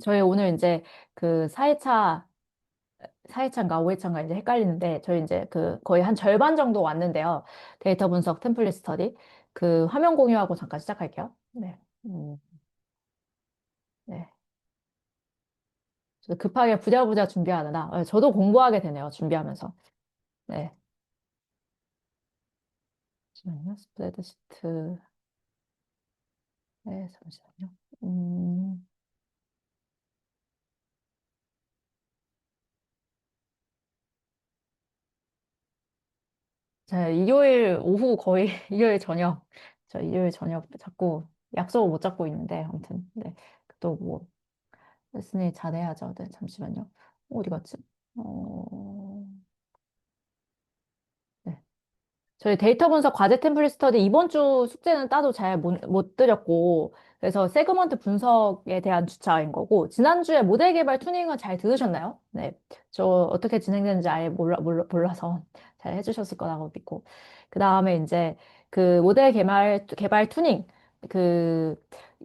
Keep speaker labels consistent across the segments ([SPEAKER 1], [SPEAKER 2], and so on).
[SPEAKER 1] 저희 오늘 이제 그 4회차인가 5회차인가 이제 헷갈리는데, 저희 이제 그 거의 한 절반 정도 왔는데요. 데이터 분석 템플릿 스터디. 그 화면 공유하고 잠깐 시작할게요. 네. 네. 저 급하게 부랴부랴 준비하느라, 저도 공부하게 되네요. 준비하면서. 네. 잠시만요. 스프레드시트. 네, 잠시만요. 음, 제가 일요일 오후 거의, 일요일 저녁, 저 일요일 저녁 자꾸 약속을 못 잡고 있는데, 아무튼, 네. 또 뭐, 레슨이 잘해야죠. 네, 잠시만요. 어디 갔지? 어, 네. 저희 데이터 분석 과제 템플릿 스터디 이번 주 숙제는 따도 잘 못 드렸고, 그래서 세그먼트 분석에 대한 주차인 거고, 지난주에 모델 개발 투닝은 잘 들으셨나요? 네. 저 어떻게 진행되는지 아예 몰라서 잘 해주셨을 거라고 믿고. 그 다음에 이제 그 모델 개발 투닝, 그,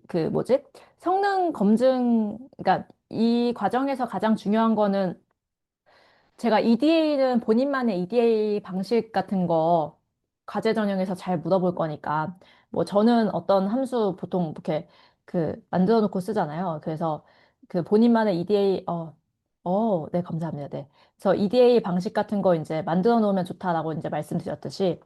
[SPEAKER 1] 그 뭐지? 성능 검증, 그러니까 이 과정에서 가장 중요한 거는 제가 EDA는 본인만의 EDA 방식 같은 거 과제 전형에서 잘 물어볼 거니까 뭐 저는 어떤 함수 보통 이렇게 그 만들어 놓고 쓰잖아요. 그래서 그 본인만의 EDA 네, 감사합니다. 네. 그래서 EDA 방식 같은 거 이제 만들어 놓으면 좋다라고 이제 말씀드렸듯이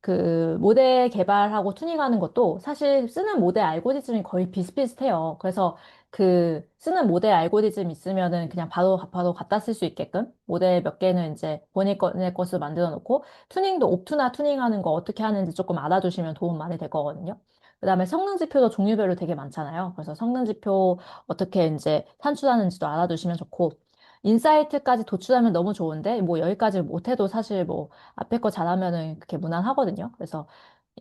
[SPEAKER 1] 그 모델 개발하고 투닝하는 것도 사실 쓰는 모델 알고리즘이 거의 비슷비슷해요. 그래서 그 쓰는 모델 알고리즘 있으면은 그냥 바로 갖다 쓸 수 있게끔 모델 몇 개는 이제 본인의 것을 만들어 놓고 투닝도 옵투나 투닝하는 거 어떻게 하는지 조금 알아두시면 도움 많이 될 거거든요. 그다음에 성능 지표도 종류별로 되게 많잖아요. 그래서 성능 지표 어떻게 이제 산출하는지도 알아두시면 좋고 인사이트까지 도출하면 너무 좋은데 뭐 여기까지 못해도 사실 뭐 앞에 거 잘하면은 그게 무난하거든요. 그래서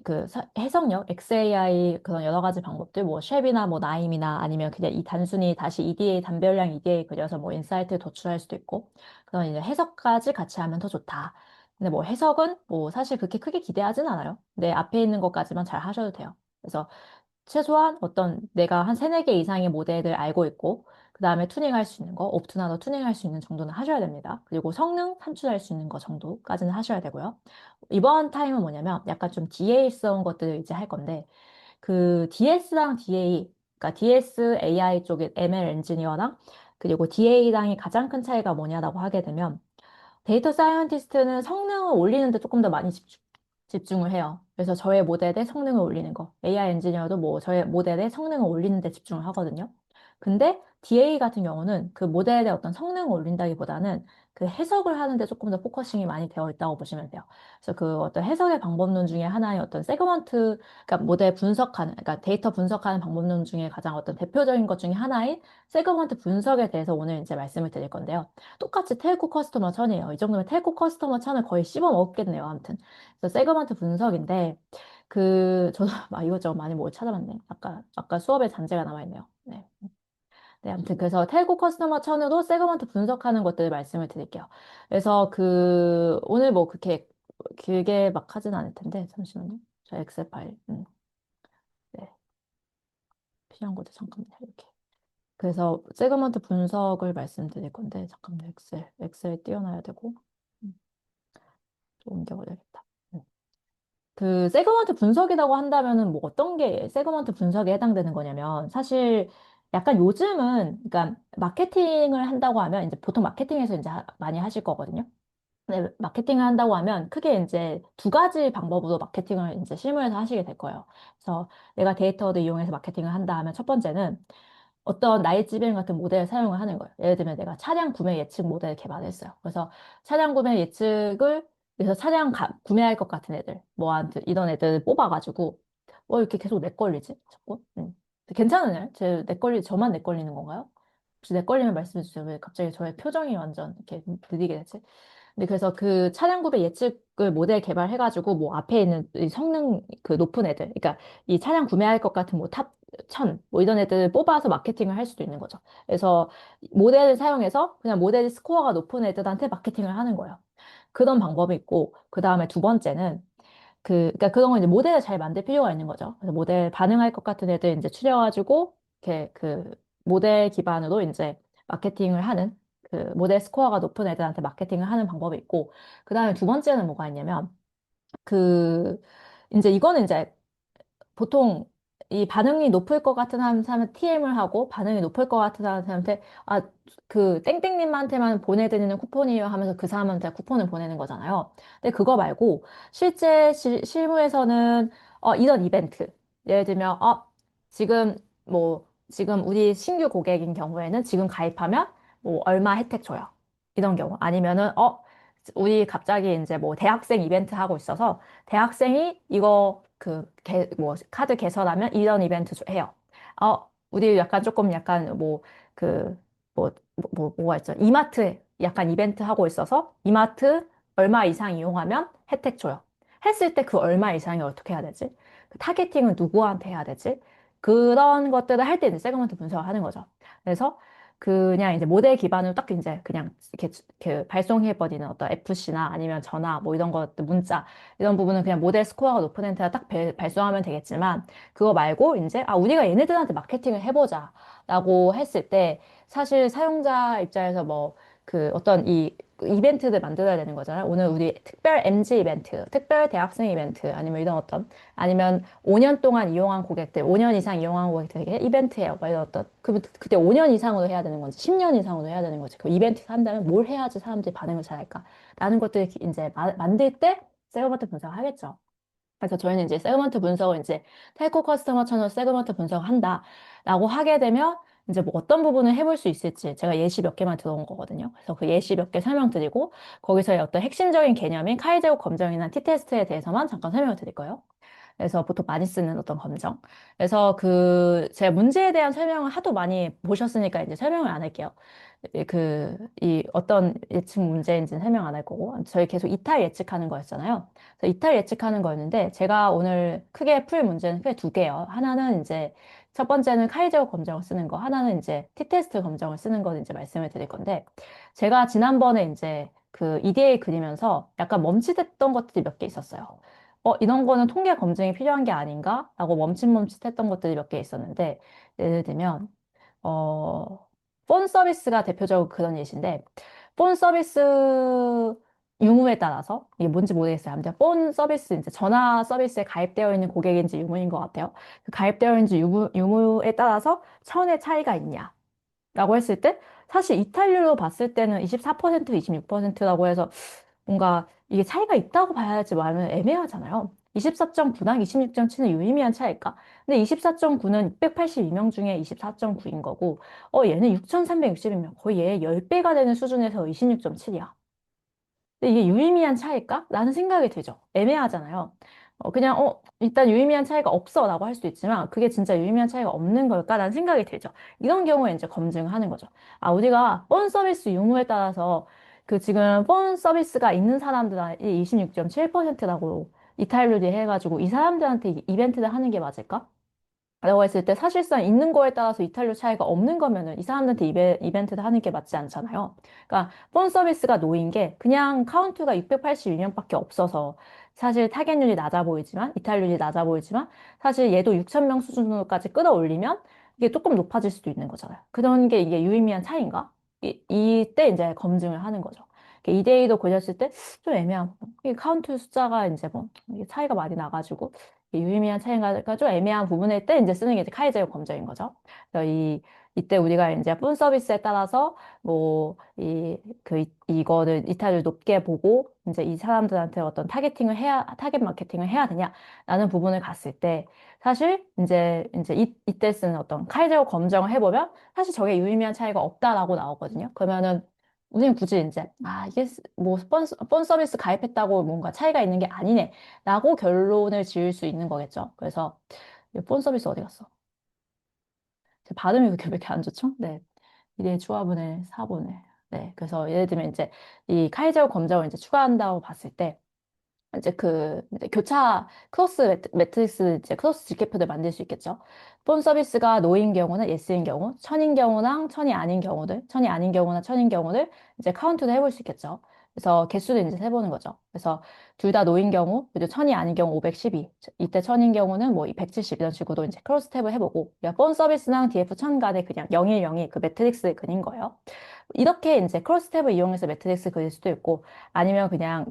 [SPEAKER 1] 그 해석력, XAI 그런 여러 가지 방법들, 뭐 쉐이나 뭐 나임이나 아니면 그냥 이 단순히 다시 EDA 단별량 EDA 그려서 뭐 인사이트 도출할 수도 있고 그런 이제 해석까지 같이 하면 더 좋다. 근데 뭐 해석은 뭐 사실 그렇게 크게 기대하진 않아요. 내 앞에 있는 것까지만 잘 하셔도 돼요. 그래서 최소한 어떤 내가 한 세네 개 이상의 모델을 알고 있고, 그 다음에 투닝할 수 있는 거, 옵투나도 투닝할 수 있는 정도는 하셔야 됩니다. 그리고 성능 산출할 수 있는 거 정도까지는 하셔야 되고요. 이번 타임은 뭐냐면 약간 좀 DA스러운 것들을 이제 할 건데, 그 DS랑 DA, 그러니까 DS AI 쪽의 ML 엔지니어랑 그리고 DA랑의 가장 큰 차이가 뭐냐라고 하게 되면, 데이터 사이언티스트는 성능을 올리는데 조금 더 많이 집중을 해요. 그래서 저의 모델의 성능을 올리는 거. AI 엔지니어도 뭐 저의 모델의 성능을 올리는 데 집중을 하거든요. 근데 DA 같은 경우는 그 모델의 어떤 성능을 올린다기보다는 그 해석을 하는데 조금 더 포커싱이 많이 되어 있다고 보시면 돼요. 그래서 그 어떤 해석의 방법론 중에 하나의 어떤 세그먼트, 그러니까 모델 분석하는, 그러니까 데이터 분석하는 방법론 중에 가장 어떤 대표적인 것 중에 하나인 세그먼트 분석에 대해서 오늘 이제 말씀을 드릴 건데요. 똑같이 텔코 커스터머 천이에요. 이 정도면 텔코 커스터머 천을 거의 씹어 먹겠네요. 아무튼. 그래서 세그먼트 분석인데, 저도 막 이것저것 많이 뭘 찾아봤네. 아까 수업에 잔재가 남아있네요. 네. 네, 아무튼 그래서 텔코 커스터머 천으로 세그먼트 분석하는 것들을 말씀을 드릴게요. 그래서 오늘 뭐 그렇게 길게 막 하진 않을 텐데, 잠시만요. 저 엑셀 파일. 네. 필요한 것도 잠깐만요. 이렇게. 그래서 세그먼트 분석을 말씀드릴 건데, 잠깐만요. 엑셀 띄워놔야 되고. 음, 좀 옮겨버려야겠다. 그 세그먼트 분석이라고 한다면은 뭐 어떤 게 세그먼트 분석에 해당되는 거냐면 사실 약간 요즘은 그러니까 마케팅을 한다고 하면 이제 보통 마케팅에서 이제 많이 하실 거거든요. 네, 마케팅을 한다고 하면 크게 이제 두 가지 방법으로 마케팅을 이제 실무에서 하시게 될 거예요. 그래서 내가 데이터를 이용해서 마케팅을 한다 하면 첫 번째는 어떤 나이 지배인 같은 모델을 사용을 하는 거예요. 예를 들면 내가 차량 구매 예측 모델을 개발했어요. 그래서 차량 구매 예측을 그래서 구매할 것 같은 애들, 뭐, 아무튼 이런 애들 뽑아가지고, 이렇게 계속 내 걸리지? 자꾸? 괜찮으나요? 저만 내 걸리는 건가요? 혹시 내 걸리면 말씀해 주세요. 왜 갑자기 저의 표정이 완전 이렇게 느리게 되지? 근데 그래서 그 차량 구매 예측을 모델 개발해가지고, 뭐, 앞에 있는 이 성능 그 높은 애들, 그러니까 이 차량 구매할 것 같은 뭐, 탑 1000, 뭐, 이런 애들 뽑아서 마케팅을 할 수도 있는 거죠. 그래서 모델을 사용해서 그냥 모델 스코어가 높은 애들한테 마케팅을 하는 거예요. 그런 방법이 있고, 그 다음에 두 번째는 그러니까 그런 건 이제 모델을 잘 만들 필요가 있는 거죠. 그래서 모델 반응할 것 같은 애들 이제 추려가지고, 이렇게 모델 기반으로 이제 마케팅을 하는 그 모델 스코어가 높은 애들한테 마케팅을 하는 방법이 있고, 그 다음에 두 번째는 뭐가 있냐면, 그, 이제 이거는 이제 보통 이 반응이 높을 것 같은 사람한테 TM을 하고 반응이 높을 것 같은 사람한테 아, 그 땡땡님한테만 보내드리는 쿠폰이에요 하면서 그 사람한테 쿠폰을 보내는 거잖아요. 근데 그거 말고 실제 실무에서는 이런 이벤트 예를 들면 지금 지금 우리 신규 고객인 경우에는 지금 가입하면 뭐 얼마 혜택 줘요. 이런 경우 아니면은 우리 갑자기 이제 뭐 대학생 이벤트 하고 있어서 대학생이 이거 카드 개설하면 이런 이벤트 해요. 우리 약간 조금 약간 뭐가 있죠? 이마트 약간 이벤트 하고 있어서 이마트 얼마 이상 이용하면 혜택 줘요. 했을 때 그 얼마 이상이 어떻게 해야 되지? 그 타겟팅은 누구한테 해야 되지? 그런 것들을 할 때 이제 세그먼트 분석을 하는 거죠. 그래서 그냥 이제 모델 기반으로 딱 이제 그냥 이렇게 발송해버리는 어떤 FC나 아니면 전화 뭐 이런 것들 문자 이런 부분은 그냥 모델 스코어가 높은 애한테 딱 발송하면 되겠지만 그거 말고 이제 우리가 얘네들한테 마케팅을 해보자 라고 했을 때 사실 사용자 입장에서 뭐 그 어떤 이 이벤트를 만들어야 되는 거잖아요. 오늘 우리 특별 MG 이벤트, 특별 대학생 이벤트 아니면 이런 어떤 아니면 5년 동안 이용한 고객들, 5년 이상 이용한 고객들에게 이벤트예요. 뭐 이런 어떤 그때 5년 이상으로 해야 되는 건지 10년 이상으로 해야 되는 건지 그 이벤트 한다면 뭘 해야지 사람들이 반응을 잘할까? 라는 것들을 이제 만들 때 세그먼트 분석을 하겠죠. 그래서 저희는 이제 세그먼트 분석을 이제 텔코 커스터머 채널 세그먼트 분석을 한다라고 하게 되면 이제 뭐 어떤 부분을 해볼 수 있을지 제가 예시 몇 개만 들어온 거거든요. 그래서 그 예시 몇 개 설명드리고 거기서의 어떤 핵심적인 개념인 카이제오 검정이나 T테스트에 대해서만 잠깐 설명을 드릴 거예요. 그래서 보통 많이 쓰는 어떤 검정. 그래서 제가 문제에 대한 설명을 하도 많이 보셨으니까 이제 설명을 안 할게요. 이 어떤 예측 문제인지는 설명 안 할 거고, 저희 계속 이탈 예측하는 거였잖아요. 그래서 이탈 예측하는 거였는데, 제가 오늘 크게 풀 문제는 크게 두 개예요. 하나는 이제, 첫 번째는 카이제오 검정을 쓰는 거, 하나는 이제 T테스트 검정을 쓰는 거 이제 말씀을 드릴 건데, 제가 지난번에 이제 그 EDA 그리면서 약간 멈칫했던 것들이 몇 개 있었어요. 이런 거는 통계 검증이 필요한 게 아닌가? 라고 멈칫멈칫했던 것들이 몇 개 있었는데, 예를 들면, 어, 폰 서비스가 대표적으로 그런 예시인데, 폰 서비스 유무에 따라서, 이게 뭔지 모르겠어요. 아무튼 폰 서비스, 이제 전화 서비스에 가입되어 있는 고객인지 유무인 것 같아요. 그 가입되어 있는지 유무에 따라서 천의 차이가 있냐? 라고 했을 때, 사실 이탈률로 봤을 때는 24%, 26%라고 해서 뭔가 이게 차이가 있다고 봐야지 말면 애매하잖아요. 24.9랑 26.7은 유의미한 차이일까? 근데 24.9는 682명 중에 24.9인 거고, 얘는 6,360명, 거의 얘 10배가 되는 수준에서 26.7이야. 근데 이게 유의미한 차이일까? 라는 생각이 들죠. 애매하잖아요. 일단 유의미한 차이가 없어 라고 할 수도 있지만, 그게 진짜 유의미한 차이가 없는 걸까? 라는 생각이 들죠. 이런 경우에 이제 검증하는 거죠. 우리가 폰 서비스 유무에 따라서 지금 폰 서비스가 있는 사람들이 26.7%라고 이탈률이 해가지고, 이 사람들한테 이벤트를 하는 게 맞을까? 라고 했을 때 사실상 있는 거에 따라서 이탈률 차이가 없는 거면은 이 사람들한테 이벤트를 하는 게 맞지 않잖아요. 그러니까 폰 서비스가 놓인 게 그냥 카운트가 682명밖에 없어서 사실 타겟률이 낮아 보이지만 이탈률이 낮아 보이지만 사실 얘도 6,000명 수준으로까지 끌어올리면 이게 조금 높아질 수도 있는 거잖아요. 그런 게 이게 유의미한 차이인가? 이때 이제 검증을 하는 거죠. 2대2도 그렸을 때 좀 애매한, 이 카운트 숫자가 이제 이게 차이가 많이 나가지고 유의미한 차이가 좀 애매한 부분일 때 이제 쓰는 게 이제 카이제오 검증인 거죠. 그래서 이때 우리가 이제 폰 서비스에 따라서 이거를 이탈을 높게 보고 이제 이 사람들한테 어떤 타겟 마케팅을 해야 되냐라는 부분을 갔을 때 사실 이제 이때 쓰는 어떤 카이제오 검증을 해보면 사실 저게 유의미한 차이가 없다라고 나오거든요. 그러면은 우리는 굳이 이제 이게 폰 서비스 가입했다고 뭔가 차이가 있는 게 아니네 라고 결론을 지을 수 있는 거겠죠. 그래서 이폰 서비스 어디 갔어? 제 발음이 왜 이렇게 안 좋죠? 네. 이대 추가분의 4분의. 네. 그래서 예를 들면 이제 이 카이제오 검정을 이제 추가한다고 봤을 때 이제 이제 교차 크로스 매트릭스 이제 크로스 직계표를 만들 수 있겠죠. 폰 서비스가 노인 경우는 예스인 경우, 천인 경우랑 천이 아닌 경우나 천인 경우를 이제 카운트를 해볼 수 있겠죠. 그래서 개수도 이제 세보는 거죠. 그래서 둘 다 노인 경우, 그리고 천이 아닌 경우 512, 이때 천인 경우는 뭐 170 이런 식으로 이제 크로스 탭을 해보고, 본 서비스랑 DF 천 간에 그냥 010이 그 매트릭스 그린 거예요. 이렇게 이제 크로스 탭을 이용해서 매트릭스 그릴 수도 있고, 아니면 그냥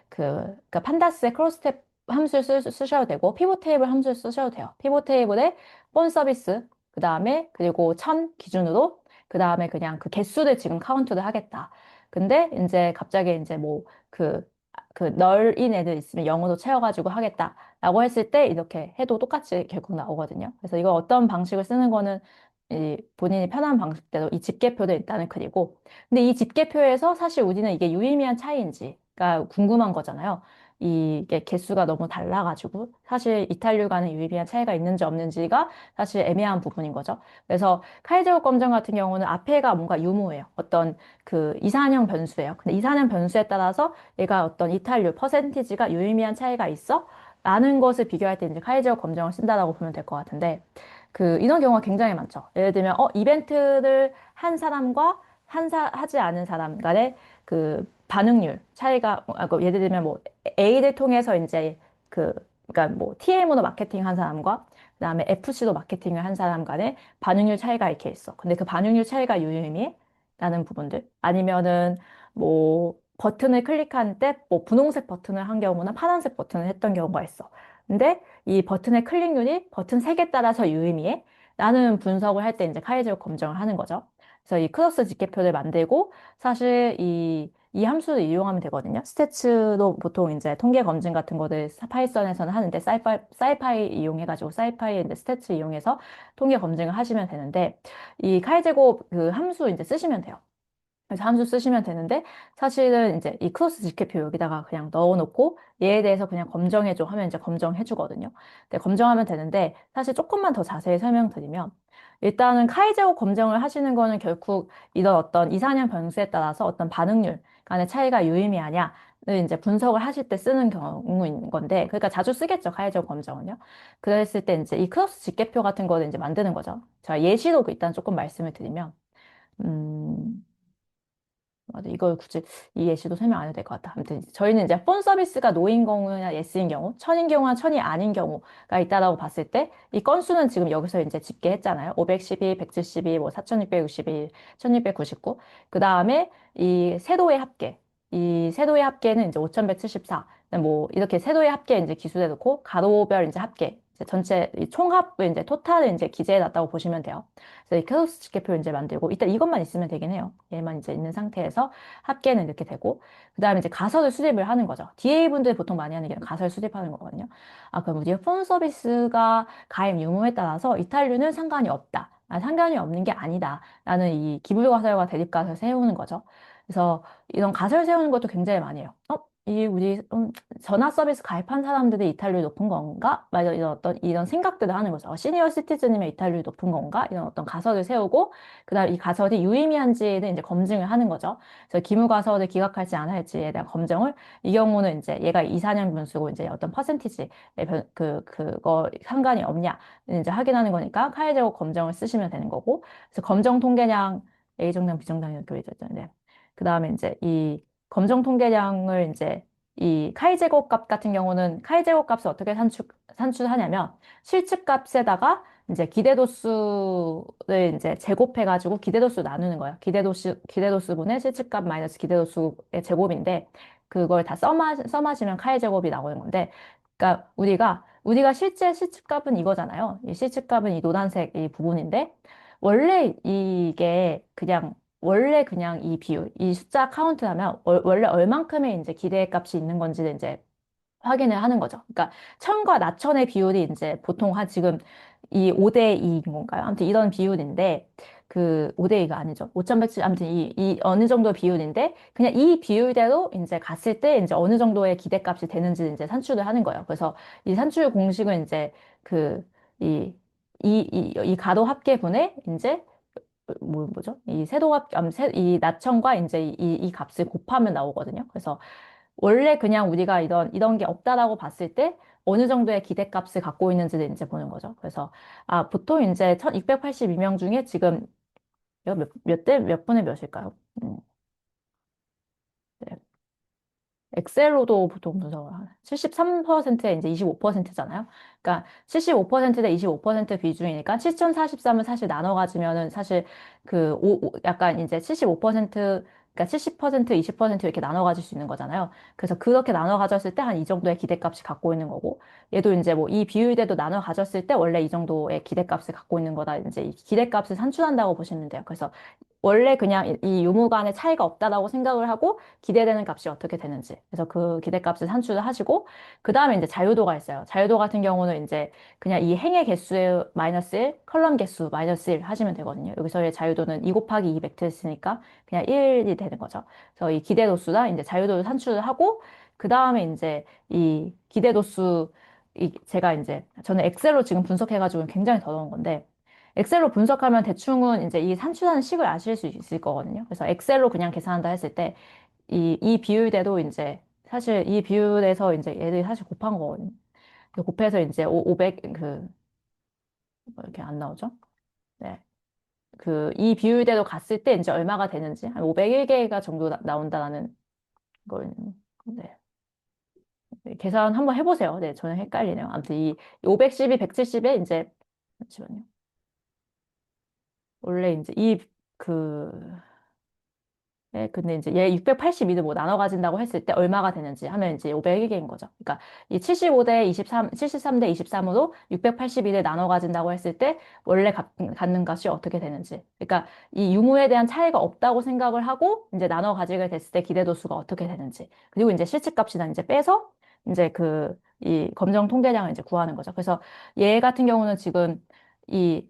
[SPEAKER 1] 그러니까 판다스의 크로스 탭 함수를 쓰셔도 되고, 피봇 테이블 함수를 쓰셔도 돼요. 피봇 테이블에 본 서비스, 그 다음에 그리고 천 기준으로, 그 다음에 그냥 그 개수를 지금 카운트를 하겠다. 근데 이제 갑자기 이제 뭐 그 널인 애들 있으면 0으로 채워가지고 하겠다라고 했을 때 이렇게 해도 똑같이 결국 나오거든요. 그래서 이거 어떤 방식을 쓰는 거는 이 본인이 편한 방식대로 이 집계표를 일단은 그리고, 근데 이 집계표에서 사실 우리는 이게 유의미한 차이인지가 궁금한 거잖아요. 이게 개수가 너무 달라가지고 사실 이탈류 간에 유의미한 차이가 있는지 없는지가 사실 애매한 부분인 거죠. 그래서 카이제곱 검정 같은 경우는 앞에가 뭔가 유무예요. 어떤 그 이산형 변수예요. 근데 이산형 변수에 따라서 얘가 어떤 이탈률, 퍼센티지가 유의미한 차이가 있어? 라는 것을 비교할 때 이제 카이제어 검정을 쓴다라고 보면 될 것 같은데, 이런 경우가 굉장히 많죠. 예를 들면, 이벤트를 한 사람과 하지 않은 사람 간의 그 반응률 차이가, 예를 들면 뭐, A를 통해서 이제 그러니까 뭐, TM으로 마케팅 한 사람과 그다음에 FC로 마케팅을 한 사람 간의 반응률 차이가 이렇게 있어. 근데 그 반응률 차이가 유의미해? 라는 부분들. 아니면은 뭐 버튼을 클릭할 때 뭐 분홍색 버튼을 한 경우나 파란색 버튼을 했던 경우가 있어. 근데 이 버튼의 클릭률이 버튼 색에 따라서 유의미해? 라는 분석을 할 때 이제 카이제오 검정을 하는 거죠. 그래서 이 크로스 집계표를 만들고 사실 이 함수를 이용하면 되거든요. 스태츠도 보통 이제 통계 검증 같은 거를 파이썬에서는 하는데 사이파이 이용해가지고 사이파이 이제 스태츠 이용해서 통계 검증을 하시면 되는데 이 카이제곱 그 함수 이제 쓰시면 돼요. 그래서 함수 쓰시면 되는데 사실은 이제 이 크로스 직계표 여기다가 그냥 넣어놓고 얘에 대해서 그냥 검정해줘 하면 이제 검정해주거든요. 근데 검정하면 되는데 사실 조금만 더 자세히 설명드리면 일단은 카이제곱 검정을 하시는 거는 결국 이런 어떤 이산형 변수에 따라서 어떤 반응률 간의 차이가 유의미하냐를 이제 분석을 하실 때 쓰는 경우인 건데 그러니까 자주 쓰겠죠 카이제곱 검정은요. 그랬을 때 이제 이 크로스 직계표 같은 거를 이제 만드는 거죠. 자 예시로 일단 조금 말씀을 드리면 음. 맞아. 이걸 굳이 이 예시도 설명 안 해도 될 것 같다. 아무튼 저희는 이제 폰 서비스가 노인 경우나 예스인 경우, 천인 경우나 천이 아닌 경우가 있다라고 봤을 때 이 건수는 지금 여기서 이제 집계했잖아요. 512, 172, 뭐 4661, 1699. 그 다음에 이 세도의 합계. 이 세도의 합계는 이제 5174. 뭐 이렇게 세도의 합계 이제 기술해 놓고 가로별 이제 합계. 이제 전체 이 총합을 이제 토탈을 이제 기재해 놨다고 보시면 돼요. 그래서 이 크로스 집계표 이제 만들고 일단 이것만 있으면 되긴 해요. 얘만 이제 있는 상태에서 합계는 이렇게 되고 그다음에 이제 가설을 수립을 하는 거죠. DA 분들이 보통 많이 하는 게 가설 수립하는 거거든요. 그럼 우리가 폰 서비스가 가입 유무에 따라서 이탈률은 상관이 없다. 상관이 없는 게 아니다. 라는 이 기불 가설과 대립 가설 세우는 거죠. 그래서 이런 가설 세우는 것도 굉장히 많이 해요. 이 우리 전화 서비스 가입한 사람들의 이탈률이 높은 건가? 막 이런 어떤 이런 생각들을 하는 거죠. 시니어 시티즌이면 이탈률이 높은 건가? 이런 어떤 가설을 세우고 그다음 이 가설이 유의미한지를 이제 검증을 하는 거죠. 그래서 기무 가설을 기각할지 안 할지에 대한 검증을 이 경우는 이제 얘가 이산형 분수고 이제 어떤 퍼센티지 그거 상관이 없냐 이제 확인하는 거니까 카이제곱 검정을 쓰시면 되는 거고 그래서 검정 통계량 A 정당 B 정당 이렇게 있었잖아요. 그다음에 이제 이 검정 통계량을 이제 이 카이제곱 값 같은 경우는 카이제곱 값을 어떻게 산출하냐면 실측값에다가 이제 기대도수를 이제 제곱해가지고 기대도수 나누는 거예요. 기대도수분의 실측값 마이너스 기대도수의 제곱인데 그걸 다 써마시면 카이제곱이 나오는 건데 그러니까 우리가 실제 실측값은 이거잖아요. 이 실측값은 이 노란색 이 부분인데 원래 그냥 이 비율, 이 숫자 카운트하면 원래 얼만큼의 이제 기대값이 있는 건지를 이제 확인을 하는 거죠. 그러니까 천과 나천의 비율이 이제 보통 한 지금 이 5대 2인 건가요? 아무튼 이런 비율인데 그 5대 2가 아니죠. 5170 아무튼 이 어느 정도 비율인데 그냥 이 비율대로 이제 갔을 때 이제 어느 정도의 기대값이 되는지 이제 산출을 하는 거예요. 그래서 이 산출 공식은 이제 그 이 가로 합계분의 이제 뭐죠? 이 세도합, 이 나천과 이제 이 값을 곱하면 나오거든요. 그래서 원래 그냥 우리가 이런 게 없다라고 봤을 때 어느 정도의 기대값을 갖고 있는지를 이제 보는 거죠. 그래서, 보통 이제 1682명 중에 지금 몇 분의 몇일까요? 음, 네. 엑셀로도 보통 분석을 하는 73%에 이제 25%잖아요. 그러니까 75%대 25% 비중이니까 7043을 사실 나눠 가지면은 사실 약간 이제 75% 그러니까 70% 20% 이렇게 나눠 가질 수 있는 거잖아요. 그래서 그렇게 나눠 가졌을 때 한 이 정도의 기대값이 갖고 있는 거고 얘도 이제 뭐 이 비율대도 나눠 가졌을 때 원래 이 정도의 기대값을 갖고 있는 거다. 이제 이 기대값을 산출한다고 보시면 돼요. 그래서 원래 그냥 이 유무 간의 차이가 없다라고 생각을 하고 기대되는 값이 어떻게 되는지. 그래서 그 기대값을 산출을 하시고, 그 다음에 이제 자유도가 있어요. 자유도 같은 경우는 이제 그냥 이 행의 개수 마이너스 1, 컬럼 개수 마이너스 1 하시면 되거든요. 여기서의 자유도는 2 곱하기 2 벡터였으니까 그냥 1이 되는 거죠. 그래서 이 기대도수나 이제 자유도를 산출을 하고, 그 다음에 이제 이 기대도수, 제가 이제 저는 엑셀로 지금 분석해가지고 굉장히 더러운 건데, 엑셀로 분석하면 대충은 이제 이 산출하는 식을 아실 수 있을 거거든요. 그래서 엑셀로 그냥 계산한다 했을 때, 이 비율대도 이제, 사실 이 비율에서 이제 얘들이 사실 곱한 거거든요. 곱해서 이제 500, 뭐 이렇게 안 나오죠? 네. 이 비율대로 갔을 때 이제 얼마가 되는지, 한 501개가 정도 나온다라는 걸, 네. 네, 계산 한번 해보세요. 네, 저는 헷갈리네요. 아무튼 이 510이 170에 이제, 잠시만요. 원래 이제 그, 네, 근데 이제 얘 682도 뭐 나눠 가진다고 했을 때 얼마가 되는지 하면 이제 501개인 거죠. 그러니까 이 75대 23, 73대 23으로 682를 나눠 가진다고 했을 때 원래 갖는 값이 어떻게 되는지. 그러니까 이 유무에 대한 차이가 없다고 생각을 하고 이제 나눠 가지게 됐을 때 기대도수가 어떻게 되는지. 그리고 이제 실측값이나 이제 빼서 이제 이 검정 통계량을 이제 구하는 거죠. 그래서 얘 같은 경우는 지금 이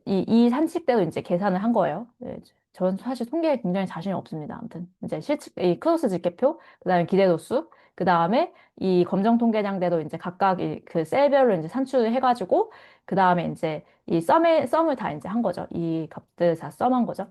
[SPEAKER 1] 이 산칙대로 이제 계산을 한 거예요. 네, 전 사실 통계에 굉장히 자신이 없습니다. 아무튼 이제 이 크로스 집계표, 그다음에 기대도수, 그다음에 이 검정 통계량대로 이제 각각 그 셀별로 이제 산출을 해가지고 그다음에 이제 이 썸을 다 이제 한 거죠. 이 값들 다 썸한 거죠.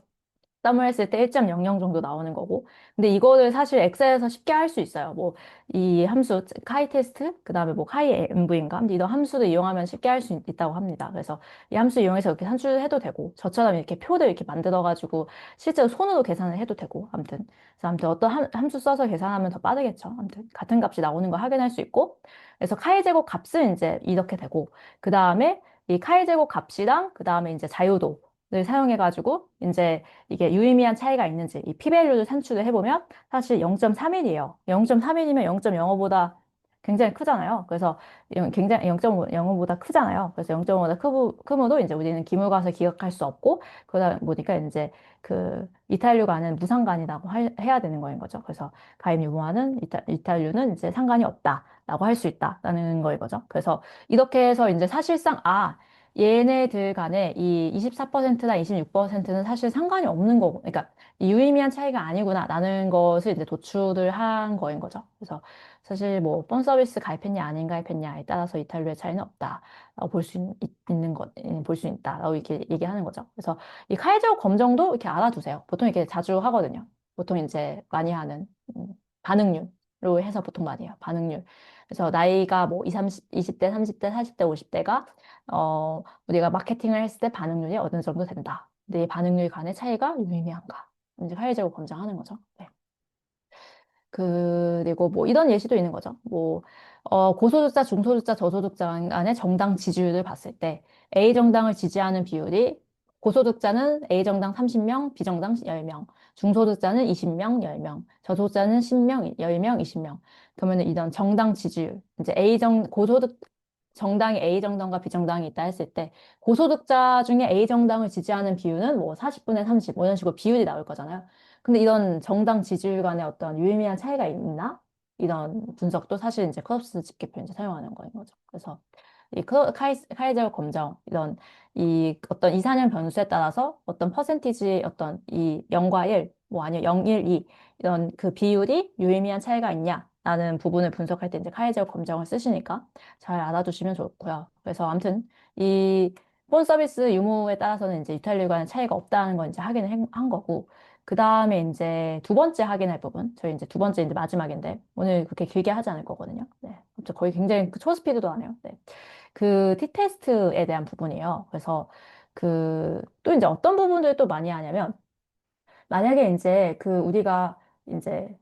[SPEAKER 1] 썸을 했을 때 1.00 정도 나오는 거고. 근데 이거를 사실 엑셀에서 쉽게 할 수 있어요. 뭐, 이 함수, 카이 테스트, 그 다음에 뭐, 카이 MV인가? 이런 함수를 이용하면 쉽게 할 수 있다고 합니다. 그래서 이 함수 이용해서 이렇게 산출을 해도 되고, 저처럼 이렇게 표를 이렇게 만들어가지고, 실제로 손으로 계산을 해도 되고, 아무튼. 그래서 아무튼 어떤 함수 써서 계산하면 더 빠르겠죠. 아무튼 같은 값이 나오는 걸 확인할 수 있고, 그래서 카이 제곱 값은 이제 이렇게 되고, 그 다음에 이 카이 제곱 값이랑, 그 다음에 이제 자유도를 사용해가지고, 이제 이게 유의미한 차이가 있는지 이 p-밸류를 산출을 해보면 사실 0.31이에요. 0.31이면 0.05보다 굉장히 크잖아요. 그래서 굉장히 0.05보다 크잖아요. 그래서 0.5보다 크므로 이제 우리는 기울가서 기억할 수 없고 그러다 보니까 이제 이탈류가는 무상관이라고 해야 되는 거인 거죠. 그래서 가임 유무와는 이탈류는 이제 상관이 없다라고 할 수 있다라는 거인 거죠. 그래서 이렇게 해서 이제 사실상 얘네들 간에 이 24%나 26%는 사실 상관이 없는 거고, 그러니까 이 유의미한 차이가 아니구나, 라는 것을 이제 도출을 한 거인 거죠. 그래서 사실 뭐, 본 서비스 가입했냐, 아닌 가입했냐에 따라서 이탈료의 차이는 없다라고 볼 수 있는 것, 볼 수 있다라고 이렇게 얘기하는 거죠. 그래서 이 카이저 검정도 이렇게 알아두세요. 보통 이렇게 자주 하거든요. 보통 이제 많이 하는, 반응률로 해서 보통 많이 해요. 반응률. 그래서 나이가 뭐 20대, 30대, 40대, 50대가 우리가 마케팅을 했을 때 반응률이 어느 정도 된다. 근데 이 반응률 간의 차이가 유의미한가? 이제 화해제곱 검증하는 거죠. 네. 그리고 뭐 이런 예시도 있는 거죠. 뭐, 고소득자, 중소득자, 저소득자 간의 정당 지지율을 봤을 때 A 정당을 지지하는 비율이 고소득자는 A 정당 30명, B 정당 10명, 중소득자는 20명, 10명, 저소득자는 10명, 10명, 20명. 그러면 이런 정당 지지율, 이제 고소득 정당이 A 정당과 B 정당이 있다 했을 때 고소득자 중에 A 정당을 지지하는 비율은 뭐 40분의 30, 뭐 이런 식으로 비율이 나올 거잖아요. 근데 이런 정당 지지율 간의 어떤 유의미한 차이가 있나? 이런 분석도 사실 이제 크롭스 집계표 이제 사용하는 거인 거죠. 그래서 이 카이저 검정, 이런 어떤 이산형 변수에 따라서 어떤 퍼센티지 어떤 이 0과 1, 뭐 아니면 0, 1, 2 이런 그 비율이 유의미한 차이가 있냐라는 부분을 분석할 때 이제 카이저 검정을 쓰시니까 잘 알아두시면 좋고요. 그래서 아무튼 이 폰 서비스 유무에 따라서는 이제 이탈률 간의 차이가 없다는 건 이제 확인을 한 거고 그 다음에 이제 두 번째 확인할 부분. 저희 이제 두 번째 이제 마지막인데, 오늘 그렇게 길게 하지 않을 거거든요. 네. 아무튼 거의 굉장히 초스피드도 안 해요. 네. T-테스트에 대한 부분이에요. 그래서 또 이제 어떤 부분들을 또 많이 하냐면, 만약에 이제 우리가 이제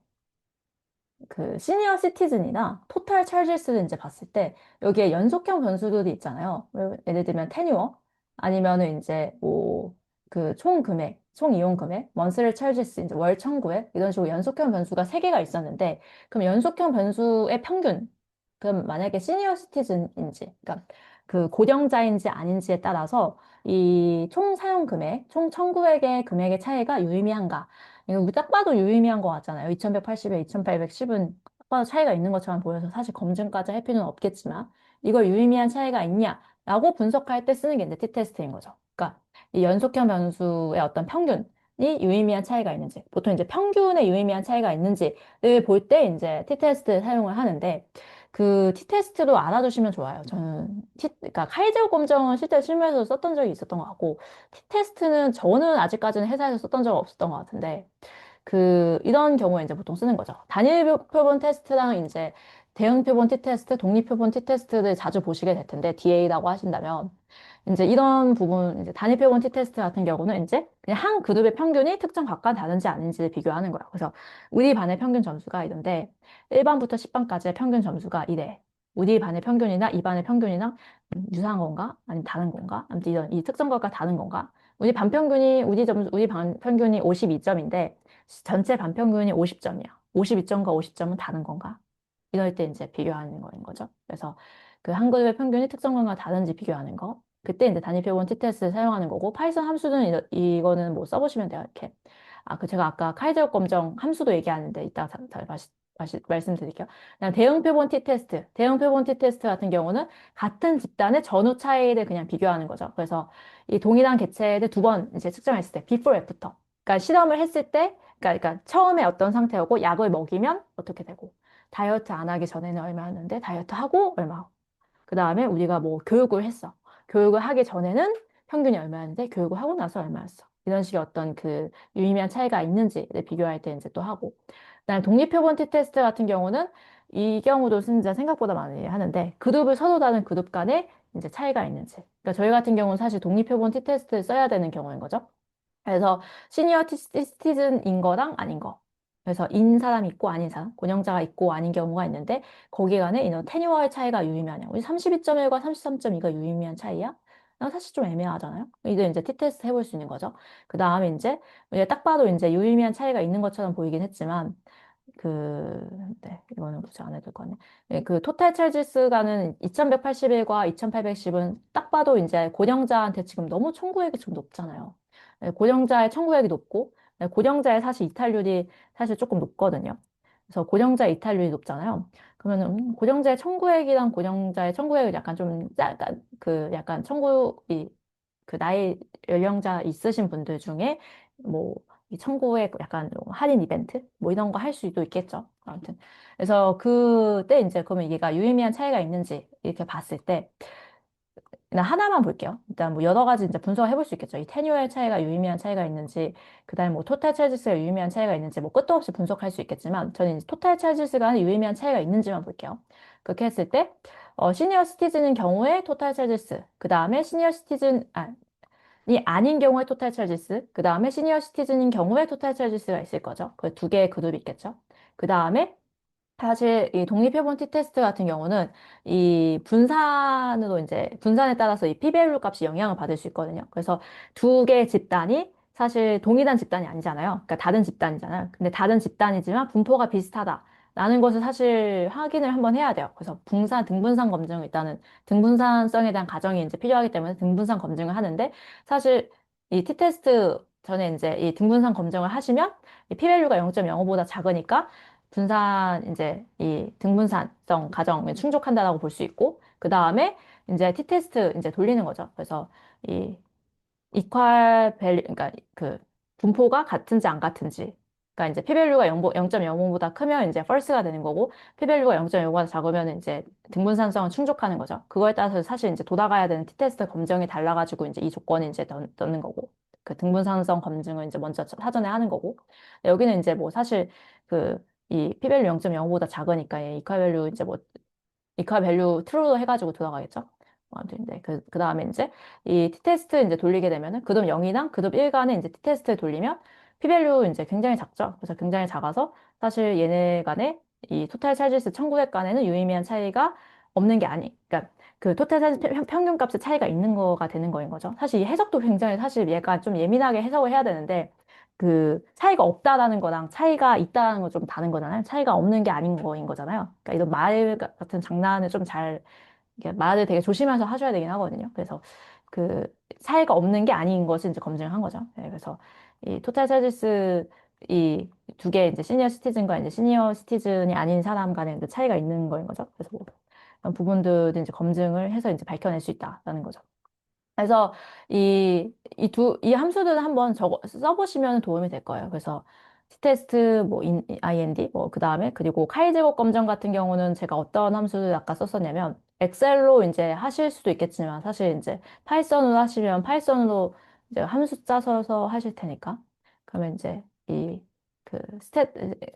[SPEAKER 1] 그 시니어 시티즌이나 토탈 찰지스를 이제 봤을 때 여기에 연속형 변수들이 있잖아요. 예를 들면 테뉴어 아니면은 이제 뭐 그 총 금액, 총 이용 금액, 먼스리 찰지스 이제 월 청구액 이런 식으로 연속형 변수가 세 개가 있었는데 그럼 연속형 변수의 평균 그럼 만약에 시니어 시티즌인지 그러니까 그 고령자인지 아닌지에 따라서 이 총 사용 금액, 총 청구액의 금액의 차이가 유의미한가? 이거 우리 딱 봐도 유의미한 것 같잖아요. 2180에 2810은 딱 봐도 차이가 있는 것처럼 보여서 사실 검증까지 할 필요는 없겠지만 이걸 유의미한 차이가 있냐라고 분석할 때 쓰는 게 이제 t-테스트인 거죠. 그러니까 이 연속형 변수의 어떤 평균이 유의미한 차이가 있는지 보통 이제 평균에 유의미한 차이가 있는지를 볼 때 이제 t-테스트 사용을 하는데 그 t-테스트로 알아두시면 좋아요. 저는 그러니까 카이제오 검정은 실제 실무에서 썼던 적이 있었던 것 같고 t-테스트는 저는 아직까지는 회사에서 썼던 적 없었던 것 같은데 그, 이런 경우에 이제 보통 쓰는 거죠. 단일 표본 테스트랑 이제 대응 표본 t-테스트, 독립 표본 t-테스트를 자주 보시게 될 텐데, DA라고 하신다면, 이제 이런 부분, 이제 단일 표본 t-테스트 같은 경우는 이제 그냥 한 그룹의 평균이 특정 각과 다른지 아닌지를 비교하는 거예요. 그래서 우리 반의 평균 점수가 이런데, 1반부터 10반까지의 평균 점수가 이래. 우리 반의 평균이나 이 반의 평균이랑 유사한 건가? 아니면 다른 건가? 아무튼 이런, 이 특정 것과 다른 건가? 우리 반 평균이 52점인데, 전체 반평균이 50점이야. 52점과 50점은 다른 건가? 이럴 때 이제 비교하는 거인 거죠. 그래서 그 한 그룹의 평균이 특정관과 다른지 비교하는 거. 그때 이제 단위표본 t-테스트를 사용하는 거고, 파이썬 함수는 이거는 뭐 써보시면 돼요. 이렇게. 아, 그 제가 아까 카이제오 검정 함수도 얘기하는데 이따가 다시 말씀드릴게요. 그냥 대응 표본 t-테스트. 대응 표본 t-테스트 같은 경우는 같은 집단의 전후 차이를 그냥 비교하는 거죠. 그래서 이 동일한 개체를 두 번 이제 측정했을 때, before, after. 그러니까 실험을 했을 때 그러니까 처음에 어떤 상태였고 약을 먹이면 어떻게 되고 다이어트 안 하기 전에는 얼마였는데 다이어트 하고 얼마. 그 다음에 우리가 뭐 교육을 했어. 교육을 하기 전에는 평균이 얼마였는데 교육을 하고 나서 얼마였어. 이런 식의 어떤 그 유의미한 차이가 있는지를 비교할 때 이제 또 하고. 그다음에 독립표본 t-테스트 같은 경우는 이 경우도 진짜 생각보다 많이 하는데 그룹을 서로 다른 그룹 간에 이제 차이가 있는지. 그러니까 저희 같은 경우는 사실 독립표본 t-테스트를 써야 되는 경우인 거죠. 그래서 시니어 시티즌인 거랑 아닌 거. 그래서 인 사람이 있고 아닌 사람, 고령자가 있고 아닌 경우가 있는데 거기에 관해 이런 테뉴어의 차이가 유의미하냐. 우리 32.1과 33.2가 유의미한 차이야? 난 사실 좀 애매하잖아요. 이제 t-테스트 해볼 수 있는 거죠. 그 다음에 이제 딱 봐도 이제 유의미한 차이가 있는 것처럼 보이긴 했지만 그, 네, 이거는 굳이 안 해도 될 거네. 네, 그 토탈 찰지스가는 2181과 2810은 딱 봐도 이제 고령자한테 지금 너무 청구액이 좀 높잖아요. 네, 고령자의 청구액이 높고, 네, 고령자의 사실 이탈률이 사실 조금 높거든요. 그래서 고령자 이탈률이 높잖아요. 그러면은 고령자의 청구액이랑 고령자의 청구액을 약간 좀 약간 그 약간 청구이 그 나이 연령자 있으신 분들 중에 뭐 이 청구에 약간 할인 이벤트 뭐 이런 거 할 수도 있겠죠. 아무튼 그래서 그때 이제 그러면 얘가 유의미한 차이가 있는지 이렇게 봤을 때 그냥 하나만 볼게요. 일단 뭐 여러 가지 이제 분석을 해볼 수 있겠죠. 이 테뉴얼 차이가 유의미한 차이가 있는지, 그다음에 뭐 토탈 찰지스가 유의미한 차이가 있는지, 뭐 끝도 없이 분석할 수 있겠지만, 저는 이제 토탈 찰지스가 유의미한 차이가 있는지만 볼게요. 그렇게 했을 때, 시니어 시티즌인 경우에 토탈 찰지스, 그 다음에 시니어 시티즌, 이 아닌 경우에 토탈 찰지스, 그 다음에 시니어 시티즌인 경우에 토탈 찰지스가 있을 거죠. 그 두 개의 그룹이 있겠죠. 그 다음에 사실 이 독립표본 t-테스트 같은 경우는 이 분산으로 이제 분산에 따라서 이 p-value 값이 영향을 받을 수 있거든요. 그래서 두 개의 집단이 사실 동일한 집단이 아니잖아요. 그러니까 다른 집단이잖아요. 근데 다른 집단이지만 분포가 비슷하다라는 것을 사실 확인을 한번 해야 돼요. 그래서 등분산 검증을 일단은 등분산성에 대한 가정이 이제 필요하기 때문에 등분산 검증을 하는데 사실 이 t-테스트 전에 이제 이 등분산 검증을 하시면 이 p-value가 0.05보다 작으니까 분산 이제 이 등분산성 가정에 충족한다라고 볼 수 있고 그 다음에 이제 t-테스트 이제 돌리는 거죠. 그래서 이 이퀄 밸류 그러니까 그 분포가 같은지 안 같은지 그러니까 이제 p-value가 0.05보다 크면 이제 false가 되는 거고 p-value가 0.05보다 작으면 이제 등분산성을 충족하는 거죠. 그거에 따라서 사실 이제 돌아가야 되는 t-테스트 검정이 달라가지고 이제 이 조건을 이제 넣는 거고 그 등분산성 검증을 이제 먼저 사전에 하는 거고 여기는 이제 뭐 사실 그 이 p-value 0.05보다 작으니까 얘 이퀄 밸류 이제 뭐 이퀄 밸류 true로 해가지고 들어가겠죠. 아무튼 이제 그 다음에 이제 이 t-테스트 이제 돌리게 되면은 그룹 0이랑 그룹 1 간에 이제 t-테스트 돌리면 p-value 이제 굉장히 작죠. 그래서 굉장히 작아서 사실 얘네 간에 이 토탈 찰지스 1900 간에는 유의미한 차이가 없는 게 아니, 그러니까 그 토탈 찰지스 평균 값의 차이가 있는 거가 되는 거인 거죠. 사실 이 해석도 굉장히 사실 얘가 좀 예민하게 해석을 해야 되는데 그 차이가 없다라는 거랑 차이가 있다는 건 좀 다른 거잖아요. 차이가 없는 게 아닌 거인 거잖아요. 그러니까 이런 말 같은 장난을 좀 잘, 말을 되게 조심해서 하셔야 되긴 하거든요. 그래서 그 차이가 없는 게 아닌 것을 이제 검증을 한 거죠. 네, 그래서 이 토탈 찰지스 이 두 개 이제 시니어 시티즌과 이제 시니어 시티즌이 아닌 사람 간의 이제 차이가 있는 거인 거죠. 그래서 뭐 그런 부분들도 이제 검증을 해서 이제 밝혀낼 수 있다라는 거죠. 그래서 이 함수들을 한번 써보시면 도움이 될 거예요. 그래서 test 뭐 ind 뭐 그 다음에 그리고 카이 제곱 검정 같은 경우는 제가 어떤 함수를 아까 썼었냐면 엑셀로 이제 하실 수도 있겠지만 사실 이제 파이썬으로 하시면 파이썬으로 이제 함수 짜서 하실 테니까 그러면 이제 이 그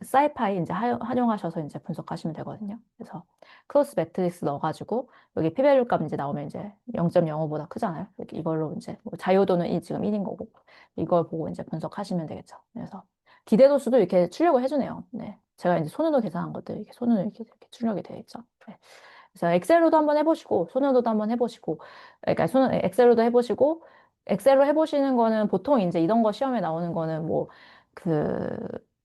[SPEAKER 1] 사이파이 이제 활용하셔서 이제 분석하시면 되거든요. 그래서 크로스 매트릭스 넣어가지고 여기 p-value 값 이제 나오면 이제 0.05보다 크잖아요. 이렇게 이걸로 이제 뭐 자유도는 지금 1인 거고 이걸 보고 이제 분석하시면 되겠죠. 그래서 기대도수도 이렇게 출력을 해주네요. 네. 제가 이제 손으로 계산한 것들 이렇게 손으로 이렇게 출력이 되어 있죠. 네. 그래서 엑셀로도 한번 해보시고 손으로도 한번 해보시고 그러니까 엑셀로도 해보시고 엑셀로 해보시는 거는 보통 이제 이런 거 시험에 나오는 거는 뭐 그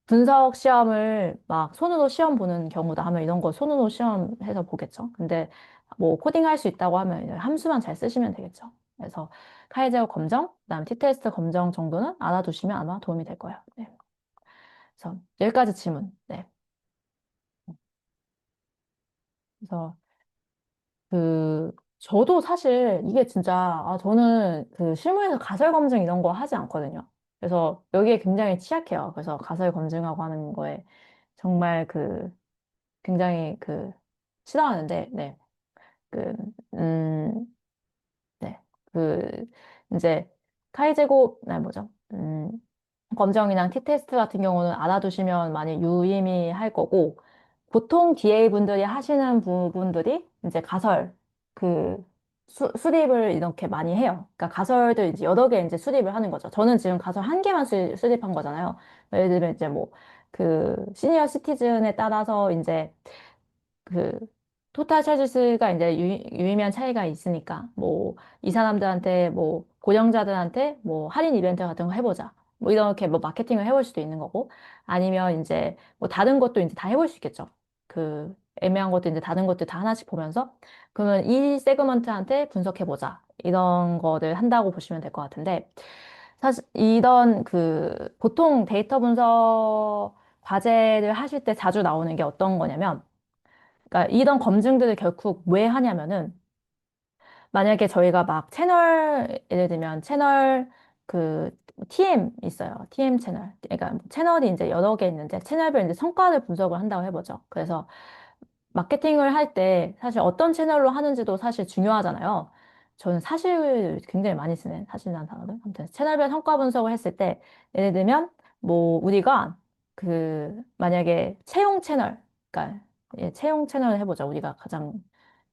[SPEAKER 1] 분석 시험을 막 손으로 시험 보는 경우다 하면 이런 거 손으로 시험해서 보겠죠. 근데 뭐 코딩할 수 있다고 하면 함수만 잘 쓰시면 되겠죠. 그래서 카이제어 검정, 그다음 T테스트 검정 정도는 알아두시면 아마 도움이 될 거예요. 네. 그래서 여기까지 질문. 네. 그래서 저도 사실 이게 진짜, 저는 그 실무에서 가설 검증 이런 거 하지 않거든요. 그래서 여기에 굉장히 취약해요. 그래서 가설 검증하고 하는 거에 정말 굉장히 싫어하는데, 네. 그, 음, 네. 이제, 카이제곱, 나 뭐죠? 검정이랑 T테스트 같은 경우는 알아두시면 많이 유의미할 거고, 보통 DA 분들이 하시는 부분들이 이제 가설, 그, 수립을 이렇게 많이 해요. 그러니까 가설들 이제 여러 개 이제 수립을 하는 거죠. 저는 지금 가설 한 개만 수립한 거잖아요. 예를 들면 이제 뭐, 시니어 시티즌에 따라서 이제 그 토탈 차지수가 이제 유의미한 차이가 있으니까 뭐 이 사람들한테 뭐 고령자들한테 뭐 할인 이벤트 같은 거 해보자 뭐 이렇게 뭐 마케팅을 해볼 수도 있는 거고 아니면 이제 뭐 다른 것도 이제 다 해볼 수 있겠죠. 애매한 것도 이제 다른 것들 다 하나씩 보면서 그러면 이 세그먼트한테 분석해보자 이런 거를 한다고 보시면 될 것 같은데 사실 이런 보통 데이터 분석 과제를 하실 때 자주 나오는 게 어떤 거냐면 그러니까 이런 검증들을 결국 왜 하냐면은 만약에 저희가 막 예를 들면 채널 그 TM 있어요. TM 채널. 그러니까 채널이 이제 여러 개 있는데 채널별 이제 성과를 분석을 한다고 해보죠. 그래서 마케팅을 할 때 사실 어떤 채널로 하는지도 사실 중요하잖아요. 저는 사실 굉장히 많이 쓰는 사실이라는 단어를. 아무튼 채널별 성과 분석을 했을 때 예를 들면 뭐 우리가 만약에 채용 채널, 그러니까 채용 채널을 해보자. 우리가 가장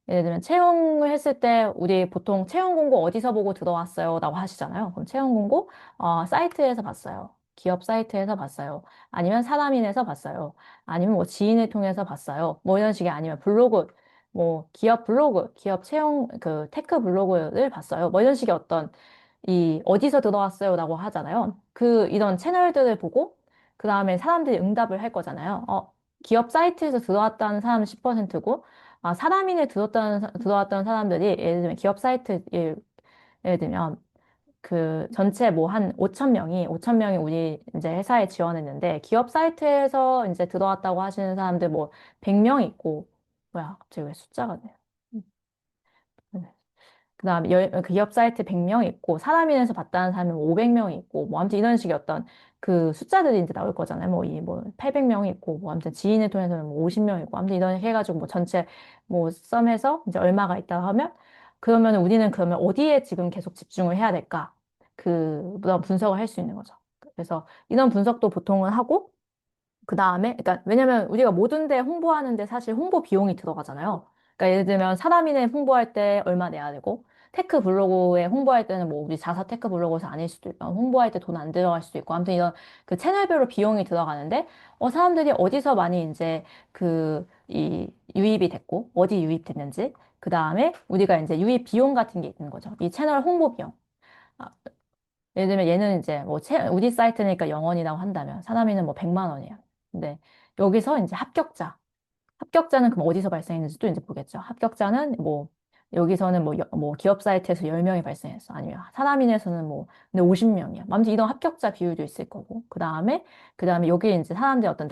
[SPEAKER 1] 예를 들면 채용을 했을 때 우리 보통 채용 공고 어디서 보고 들어왔어요? 라고 하시잖아요. 그럼 채용 공고 사이트에서 봤어요. 기업 사이트에서 봤어요. 아니면 사람인에서 봤어요. 아니면 뭐 지인을 통해서 봤어요. 뭐 이런 식이 아니면 블로그, 뭐 기업 블로그, 기업 채용 테크 블로그를 봤어요. 뭐 이런 식의 어떤 어디서 들어왔어요? 라고 하잖아요. 이런 채널들을 보고 그 다음에 사람들이 응답을 할 거잖아요. 기업 사이트에서 들어왔다는 사람은 10%고 사람인에 들어왔던 사람들이 예를 들면 기업 사이트 예를 들면 전체 뭐 한 5천 명이 우리 이제 회사에 지원했는데 기업 사이트에서 이제 들어왔다고 하시는 사람들 뭐 100명 있고 뭐야 갑자기 왜 숫자가 네 그다음에 기업 사이트 100명 있고 사람인에서 봤다는 사람이 500명 있고 뭐 아무튼 이런 식의 어떤 숫자들이 이제 나올 거잖아요. 뭐 800명이 있고 뭐 아무튼 지인을 통해서는 뭐 50명 있고 아무튼 이런 해가지고 뭐 전체 뭐 썸해서 이제 얼마가 있다 하면 그러면 우리는 그러면 어디에 지금 계속 집중을 해야 될까? 그런 분석을 할 수 있는 거죠. 그래서 이런 분석도 보통은 하고 그 다음에, 그러니까, 왜냐면 우리가 모든 데 홍보하는데 사실 홍보 비용이 들어가잖아요. 그러니까 예를 들면 사람인에 홍보할 때 얼마 내야 되고, 테크 블로그에 홍보할 때는 뭐 우리 자사 테크 블로그에서 아닐 수도 있고, 홍보할 때 돈 안 들어갈 수도 있고, 아무튼 이런 그 채널별로 비용이 들어가는데, 사람들이 어디서 많이 이제 유입이 됐고, 어디 유입됐는지, 그 다음에 우리가 이제 유입 비용 같은 게 있는 거죠. 이 채널 홍보 비용. 아, 예를 들면 얘는 이제 뭐 우리 사이트니까 0원이라고 한다면, 사람이는 뭐 100만 원이에요. 근데 여기서 이제 합격자는 그럼 어디서 발생했는지 또 이제 보겠죠. 합격자는 뭐, 여기서는 뭐 기업 사이트에서 10명이 발생했어. 아니면 사람인에서는 뭐, 근데 50명이야. 아무튼 이런 합격자 비율도 있을 거고. 그 다음에 여기 이제 사람들의 어떤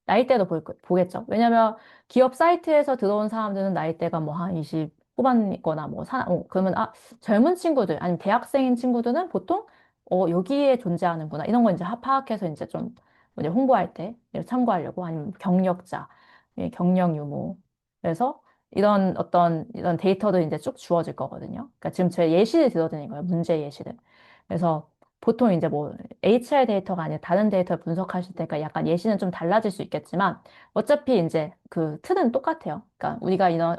[SPEAKER 1] 나이대도 보겠죠. 왜냐면 기업 사이트에서 들어온 사람들은 나이대가 뭐 한 20 후반이거나 뭐, 그러면, 젊은 친구들, 아니면 대학생인 친구들은 보통, 여기에 존재하는구나. 이런 거 이제 파악해서 이제 좀, 이제 홍보할 때 참고하려고. 아니면 경력자. 경력 유무. 그래서 이런 데이터도 이제 쭉 주어질 거거든요. 그러니까 지금 제 예시를 들어드린 거예요. 문제 예시를. 그래서 보통 이제 뭐 HR 데이터가 아니라 다른 데이터를 분석하실 때가 약간 예시는 좀 달라질 수 있겠지만 어차피 이제 그 틀은 똑같아요. 그러니까 우리가 이런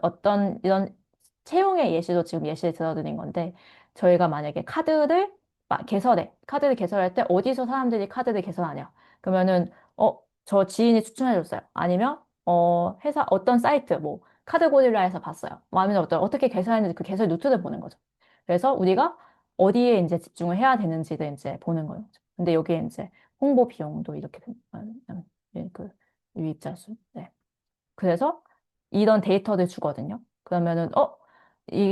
[SPEAKER 1] 채용의 예시도 지금 예시를 들어드린 건데 저희가 만약에 카드를 개설할 때 어디서 사람들이 카드를 개설하냐. 그러면은 저 지인이 추천해줬어요. 아니면 회사 어떤 사이트, 뭐, 카드고릴라에서 봤어요. 뭐 아니면 어떻게 개설했는지 그 개설 노트를 보는 거죠. 그래서 우리가 어디에 이제 집중을 해야 되는지를 이제 보는 거죠. 근데 여기에 이제 홍보 비용도 이렇게, 그, 유입자 수. 네. 그래서 이런 데이터를 주거든요. 그러면은,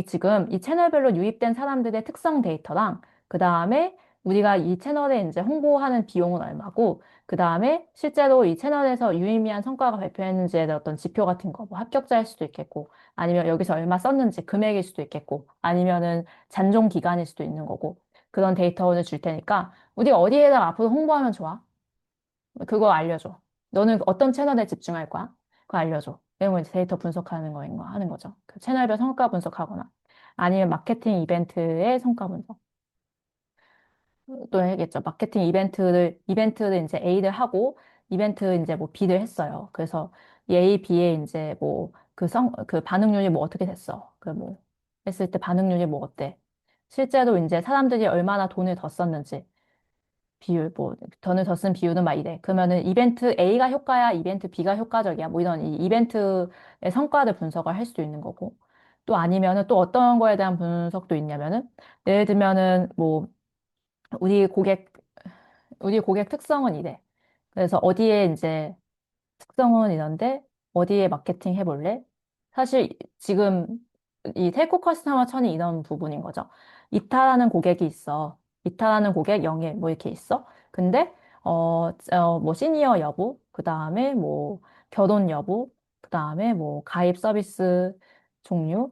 [SPEAKER 1] 지금 이 채널별로 유입된 사람들의 특성 데이터랑, 그 다음에 우리가 이 채널에 이제 홍보하는 비용은 얼마고, 그 다음에 실제로 이 채널에서 유의미한 성과가 발표했는지에 대한 어떤 지표 같은 거, 뭐 합격자일 수도 있겠고, 아니면 여기서 얼마 썼는지 금액일 수도 있겠고, 아니면은 잔존 기간일 수도 있는 거고, 그런 데이터를 줄 테니까, 우리가 어디에다 앞으로 홍보하면 좋아? 그거 알려줘. 너는 어떤 채널에 집중할 거야? 그거 알려줘. 이런 거 이제 데이터 분석하는 거인 거 하는 거죠. 그 채널별 성과 분석하거나 아니면 마케팅 이벤트의 성과 분석. 또 해야겠죠. 마케팅 이벤트를 이제 A를 하고 이벤트 이제 뭐 B를 했어요. 그래서 이 A, B에 이제 뭐 그 반응률이 뭐 어떻게 됐어? 그 뭐 했을 때 반응률이 뭐 어때? 실제로 이제 사람들이 얼마나 돈을 더 썼는지 비율, 뭐, 돈을 더 쓴 비율은 막 이래. 그러면은 이벤트 A가 효과야, 이벤트 B가 효과적이야. 뭐 이런 이 이벤트의 성과를 분석을 할 수도 있는 거고. 또 아니면은 또 어떤 거에 대한 분석도 있냐면은, 예를 들면은 뭐, 우리 고객, 우리 고객 특성은 이래. 그래서 어디에 이제 특성은 이런데 어디에 마케팅 해볼래? 사실 지금 이 텔코 커스터머 천이 이런 부분인 거죠. 이탈하는 고객이 있어. 이탈하는 고객 영예 뭐 이렇게 있어. 근데 뭐 시니어 여부, 그 다음에 뭐 결혼 여부, 그 다음에 뭐 가입 서비스 종류,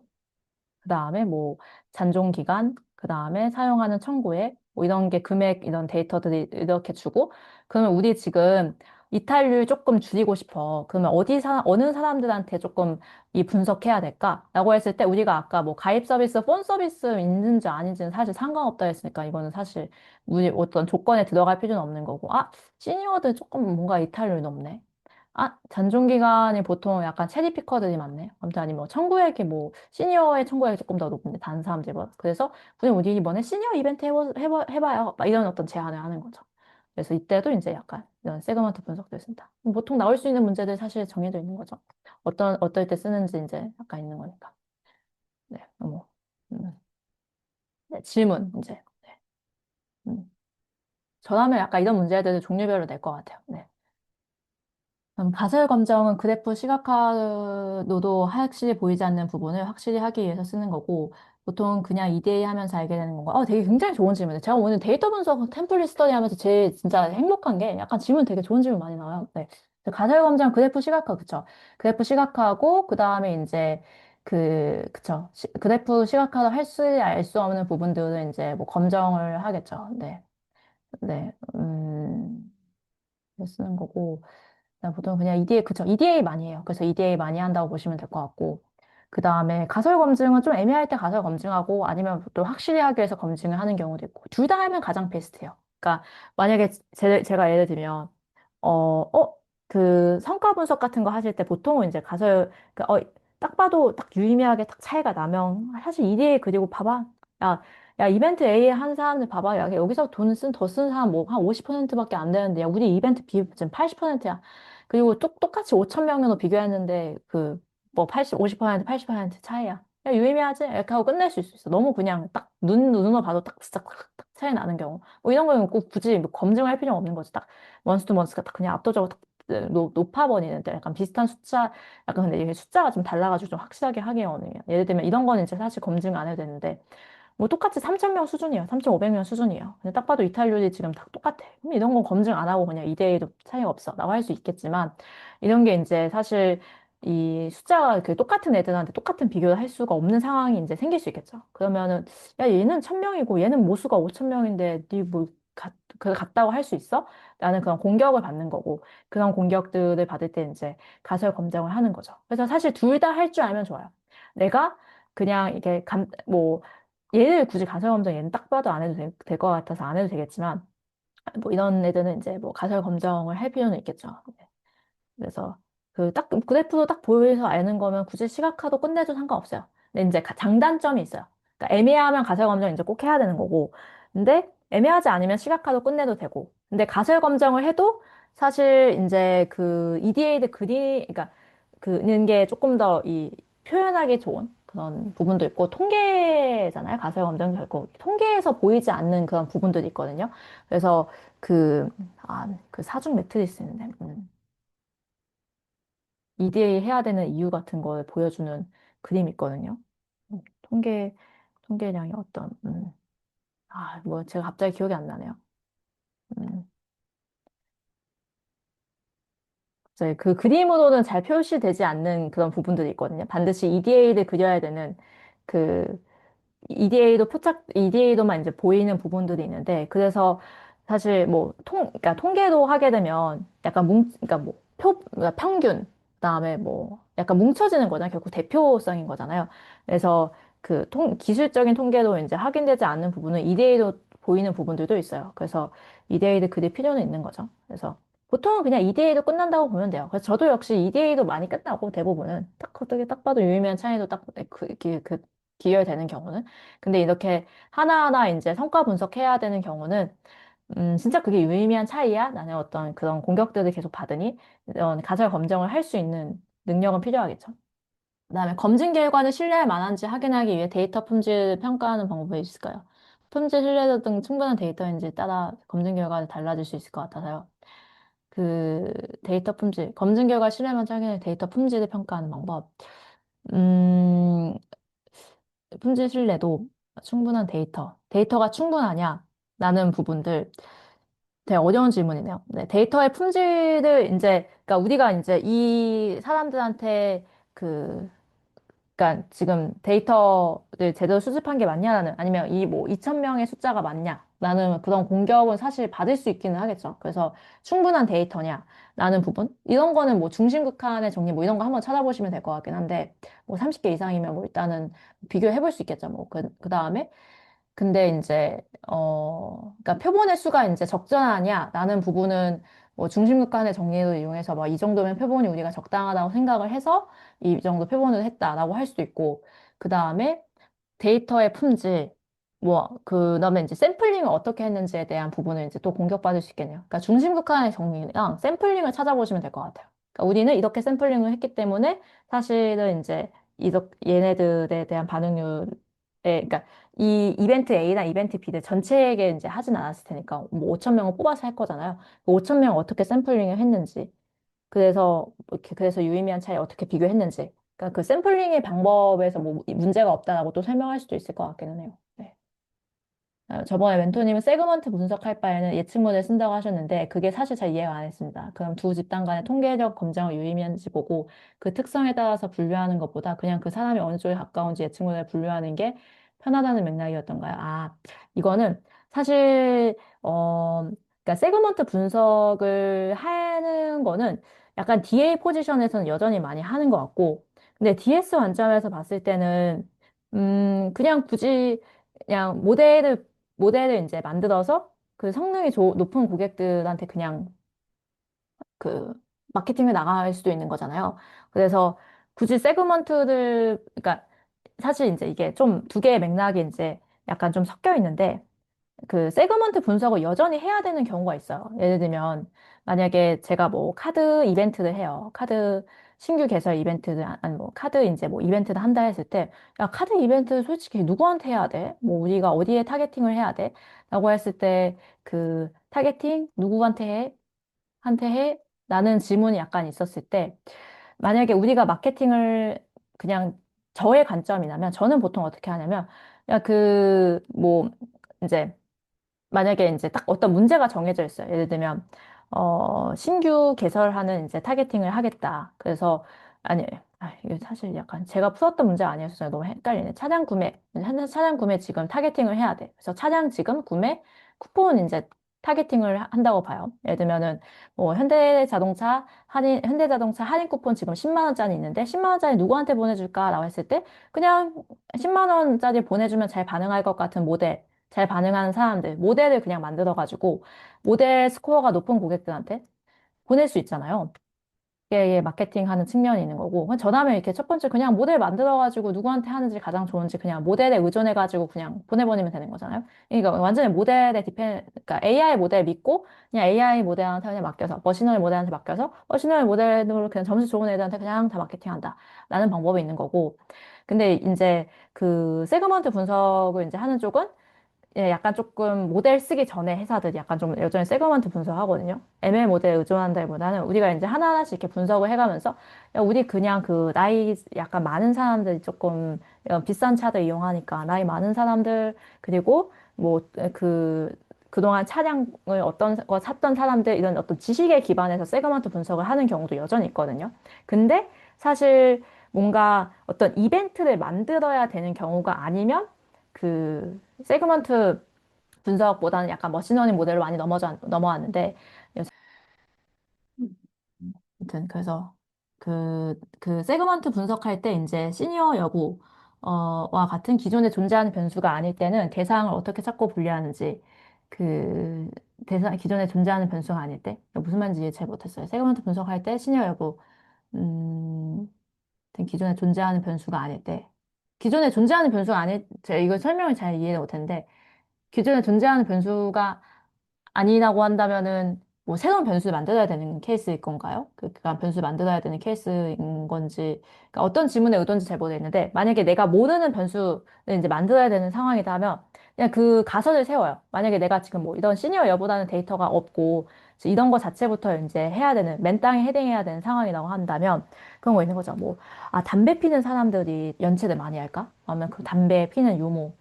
[SPEAKER 1] 그 다음에 뭐 잔존 기간, 그 다음에 사용하는 청구액, 뭐 이런 게 금액, 이런 데이터들이 이렇게 주고, 그러면 우리 지금 이탈률 조금 줄이고 싶어. 그러면 어느 사람들한테 조금 이 분석해야 될까? 라고 했을 때 우리가 아까 뭐 가입 서비스, 폰 서비스 있는지 아닌지는 사실 상관없다 했으니까 이거는 사실 우리 어떤 조건에 들어갈 필요는 없는 거고, 시니어들 조금 뭔가 이탈률이 높네. 잔존기간이 보통 약간 체리피커들이 많네. 아무튼 아니면 뭐 청구액이 뭐 시니어의 청구액이 조금 더 높은데 다른 사람들보다. 그래서 우리 이번에 시니어 이벤트 해봐요. 막 이런 어떤 제안을 하는 거죠. 그래서 이때도 이제 약간 이런 세그먼트 분석도 있습니다. 보통 나올 수 있는 문제들 사실 정해져 있는 거죠. 어떨 때 쓰는지 이제 약간 있는 거니까. 네, 네, 질문 문제. 네, 저라면 약간 이런 문제들을 종류별로 낼 것 같아요. 네. 가설 검정은 그래프 시각화로도 확실히 보이지 않는 부분을 확실히 하기 위해서 쓰는 거고, 보통 그냥 EDA 하면서 알게 되는 건가? 되게 굉장히 좋은 질문이에요. 제가 오늘 데이터 분석 템플릿 스터디 하면서 제일 진짜 행복한 게 약간 질문 되게 좋은 질문 많이 나와요. 네. 가설 검정 그래프 시각화, 그쵸? 그래프 시각화하고, 그 다음에 이제 그쵸. 그래프 시각화를 알 수 없는 부분들은 이제 뭐 검정을 하겠죠. 네. 네. 쓰는 거고. 보통 그냥 EDA, 그쵸. EDA 많이 해요. 그래서 EDA 많이 한다고 보시면 될 것 같고. 그 다음에 가설 검증은 좀 애매할 때 가설 검증하고 아니면 또 확실히 하기 위해서 검증을 하는 경우도 있고. 둘 다 하면 가장 베스트예요. 그러니까 만약에 제가 예를 들면, 그 성과 분석 같은 거 하실 때 보통은 이제 딱 봐도 딱 유의미하게 딱 차이가 나면 사실 EDA 그리고 봐봐. 야, 야, 이벤트 A 한 사람들 봐봐. 야, 여기서 돈 더 쓴 사람 뭐 한 50%밖에 안 되는데, 야, 우리 이벤트 비 지금 80%야. 그리고 똑같이 5천 명으로 비교했는데, 뭐 50%, 80% 차이야. 야, 유의미하지? 이렇게 하고 끝낼 수 있어. 너무 그냥 딱 눈으로 봐도 딱 진짜 딱 차이 나는 경우. 뭐 이런 거는 꼭 굳이 뭐 검증할 필요가 없는 거지. 딱 원스 투 원스가 딱 그냥 압도적으로 딱 높아버리는데 약간 비슷한 숫자, 약간 근데 이게 숫자가 좀 달라가지고 좀 확실하게 하기 어려워요. 예를 들면 이런 거는 이제 사실 검증 안 해도 되는데, 뭐 똑같이 3,000명 수준이에요. 3,500명 수준이에요. 근데 딱 봐도 이탈률이 지금 다 똑같아. 그럼 이런 건 검증 안 하고 그냥 2대1도 차이가 없어. 라고 할 수 있겠지만, 이런 게 이제 사실 이 숫자가 그 똑같은 애들한테 똑같은 비교를 할 수가 없는 상황이 이제 생길 수 있겠죠. 그러면은, 야, 얘는 1,000명이고 얘는 모수가 5,000명인데, 같다고 할 수 있어? 라는 그런 공격을 받는 거고, 그런 공격들을 받을 때 이제 가설 검증을 하는 거죠. 그래서 사실 둘 다 할 줄 알면 좋아요. 내가 그냥 이게 얘를 굳이 가설 검증 얘는 딱 봐도 안 해도 될 것 같아서 안 해도 되겠지만, 뭐 이런 애들은 이제 뭐 가설 검증을 할 필요는 있겠죠. 네. 그래서 그래프로 딱 보여서 아는 거면 굳이 시각화도 끝내도 상관없어요. 근데 이제 장단점이 있어요. 그러니까 애매하면 가설 검증 이제 꼭 해야 되는 거고, 근데 애매하지 않으면 시각화도 끝내도 되고, 근데 가설 검증을 해도 사실 이제 그 EDA의 그러니까 그는 게 조금 더 이 표현하기 좋은 그런 부분도 있고, 통계잖아요. 가설 검증 결국 통계에서 보이지 않는 그런 부분들이 있거든요. 그래서 그 사중 매트리스 있는데. EDA 해야 되는 이유 같은 걸 보여주는 그림이 있거든요. 통계, 통계량이 뭐 제가 갑자기 기억이 안 나네요. 음, 그 그림으로는 잘 표시되지 않는 그런 부분들이 있거든요. 반드시 EDA를 그려야 되는 그 EDA도만 이제 보이는 부분들이 있는데, 그래서 사실 뭐 그러니까 통계로 하게 되면 약간 그러니까 뭐 그러니까 평균, 그다음에 뭐 약간 뭉쳐지는 거잖아요. 결국 대표성인 거잖아요. 그래서 기술적인 통계로 이제 확인되지 않는 부분은 EDA로 보이는 부분들도 있어요. 그래서 EDA를 그릴 필요는 있는 거죠. 그래서 보통은 그냥 EDA로 끝난다고 보면 돼요. 그래서 저도 역시 EDA도 많이 끝나고 대부분은 어떻게 딱 봐도 유의미한 차이도 기여되는 경우는. 근데 이렇게 하나하나 이제 성과 분석해야 되는 경우는, 진짜 그게 유의미한 차이야? 나는 어떤 그런 공격들을 계속 받으니, 이런 가설 검증을 할 수 있는 능력은 필요하겠죠. 그다음에 검증 결과는 신뢰할 만한지 확인하기 위해 데이터 품질 평가하는 방법이 있을까요? 품질 신뢰도 등 충분한 데이터인지 따라 검증 결과는 달라질 수 있을 것 같아서요. 그 데이터 품질, 검증 결과 신뢰만 확인해 데이터 품질을 평가하는 방법. 음, 품질 신뢰도 충분한 데이터가 충분하냐? 라는 부분들 되게 어려운 질문이네요. 네, 데이터의 품질을 그러니까 우리가 이제 이 사람들한테 그 그러니까 지금 데이터를 제대로 수집한 게 맞냐라는, 아니면 이 뭐 2,000명의 숫자가 맞냐라는 그런 공격은 사실 받을 수 있기는 하겠죠. 그래서 충분한 데이터냐라는 부분, 이런 거는 뭐 중심극한의 정리 뭐 이런 거 한번 찾아보시면 될 것 같긴 한데, 뭐 30개 이상이면 뭐 일단은 비교해 볼 수 있겠죠. 뭐 그다음에 근데 이제 그러니까 표본의 수가 이제 적절하냐라는 부분은 뭐 중심극한의 정리를 이용해서 뭐 이 정도면 표본이 우리가 적당하다고 생각을 해서 이 정도 표본을 했다라고 할 수도 있고, 그 다음에 데이터의 품질, 그다음에 이제 샘플링을 어떻게 했는지에 대한 부분을 이제 또 공격받을 수 있겠네요. 그러니까 중심극한의 정리랑 샘플링을 찾아보시면 될 것 같아요. 그러니까 우리는 이렇게 샘플링을 했기 때문에 사실은 이제 얘네들에 대한 반응률에, 그러니까 이 이벤트 A나 이벤트 B들 전체에게 이제 하진 않았을 테니까 뭐 5천 명을 뽑아서 할 거잖아요. 그 5천 명 어떻게 샘플링을 했는지, 그래서 유의미한 차이 어떻게 비교했는지. 그러니까 그 샘플링의 방법에서 뭐 문제가 없다라고 또 설명할 수도 있을 것 같기는 해요. 네. 저번에 멘토님은 세그먼트 분석할 바에는 예측 모델 쓴다고 하셨는데, 그게 사실 잘 이해가 안 했습니다. 그럼 두 집단 간의 통계적 검증을 유의미한지 보고 그 특성에 따라서 분류하는 것보다 그냥 그 사람이 어느 쪽에 가까운지 예측 모델 분류하는 게 편하다는 맥락이었던가요? 이거는 사실 그러니까 세그먼트 분석을 하는 거는 약간 DA 포지션에서는 여전히 많이 하는 것 같고, 근데 DS 관점에서 봤을 때는 그냥 굳이 그냥 모델을 이제 만들어서 그 성능이 높은 고객들한테 그냥 그 마케팅을 나갈 수도 있는 거잖아요. 그래서 굳이 세그먼트를, 그러니까 사실 이제 이게 좀 두 개의 맥락이 이제 약간 좀 섞여 있는데, 그 세그먼트 분석을 여전히 해야 되는 경우가 있어요. 예를 들면 만약에 제가 뭐 카드 이벤트를 해요. 카드 신규 개설 이벤트를 아니 뭐 카드 이제 뭐 이벤트를 한다 했을 때 야, 카드 이벤트 솔직히 누구한테 해야 돼? 뭐 우리가 어디에 타겟팅을 해야 돼? 라고 했을 때 그 타겟팅 누구한테 해? 한테 해? 라는 질문이 약간 있었을 때 만약에 우리가 마케팅을 그냥 저의 관점이라면 저는 보통 어떻게 하냐면 야, 뭐 이제 만약에 이제 딱 어떤 문제가 정해져 있어요. 예를 들면, 신규 개설하는 이제 타겟팅을 하겠다. 그래서, 아니, 이게 사실 약간 제가 풀었던 문제 아니어서 제가 너무 헷갈리네. 차량 구매 지금 타겟팅을 해야 돼. 그래서 차량 지금 구매 쿠폰 이제 타겟팅을 한다고 봐요. 예를 들면은, 뭐, 현대자동차 할인 쿠폰 지금 10만 원짜리 있는데, 10만 원짜리 누구한테 보내줄까라고 했을 때, 그냥 10만 원짜리 보내주면 잘 반응할 것 같은 모델, 잘 반응하는 사람들, 모델을 그냥 만들어가지고, 모델 스코어가 높은 고객들한테 보낼 수 있잖아요. 이게 마케팅 하는 측면이 있는 거고. 전화면 이렇게 첫 번째 그냥 모델 만들어가지고 누구한테 하는지 가장 좋은지 그냥 모델에 의존해가지고 그냥 보내버리면 되는 거잖아요. 그러니까 완전히 그러니까 AI 모델 믿고 그냥 AI 모델한테 그냥 맡겨서, 머신러닝 모델한테 맡겨서, 머신러닝 모델로 그냥 점수 좋은 애들한테 그냥 다 마케팅한다. 라는 방법이 있는 거고. 근데 이제 그 세그먼트 분석을 이제 하는 쪽은 예, 약간 조금 모델 쓰기 전에 회사들이 약간 좀 여전히 세그먼트 분석하거든요. ML 모델에 의존한다기보다는 우리가 이제 하나하나씩 이렇게 분석을 해가면서 야, 우리 그냥 그 나이 약간 많은 사람들이 조금 비싼 차들 이용하니까 나이 많은 사람들 그리고 뭐 그동안 차량을 어떤 거 샀던 사람들 이런 어떤 지식에 기반해서 세그먼트 분석을 하는 경우도 여전히 있거든요. 근데 사실 뭔가 어떤 이벤트를 만들어야 되는 경우가 아니면 그 세그먼트 분석보다는 약간 머신러닝 모델로 많이 넘어왔는데 아무튼 그래서 그 세그먼트 분석할 때 이제 시니어 여부 와 같은 기존에 존재하는 변수가 아닐 때는 대상을 어떻게 찾고 분류하는지 그 대상 기존에 존재하는 변수가 아닐 때 무슨 말인지 이해 잘 못했어요. 세그먼트 분석할 때 시니어 여부 아무튼 기존에 존재하는 변수가 아닐 때 기존에 존재하는 변수가 아닐 제가 이거 설명을 잘 이해 못했는데 기존에 존재하는 변수가 아니라고 한다면은 뭐 새로운 변수를 만들어야 되는 케이스일 건가요? 그러니까 변수를 만들어야 되는 케이스인 건지 그러니까 어떤 질문에 의도인지 잘 모르겠는데 만약에 내가 모르는 변수를 이제 만들어야 되는 상황이다 하면 그냥 그 가설을 세워요. 만약에 내가 지금 뭐 이런 시니어 여보다는 데이터가 없고 이제 이런 거 자체부터 이제 해야 되는 맨땅에 헤딩해야 되는 상황이라고 한다면 그런 거 있는 거죠. 뭐 담배 피는 사람들이 연체를 많이 할까? 아니면 그 담배 피는 유무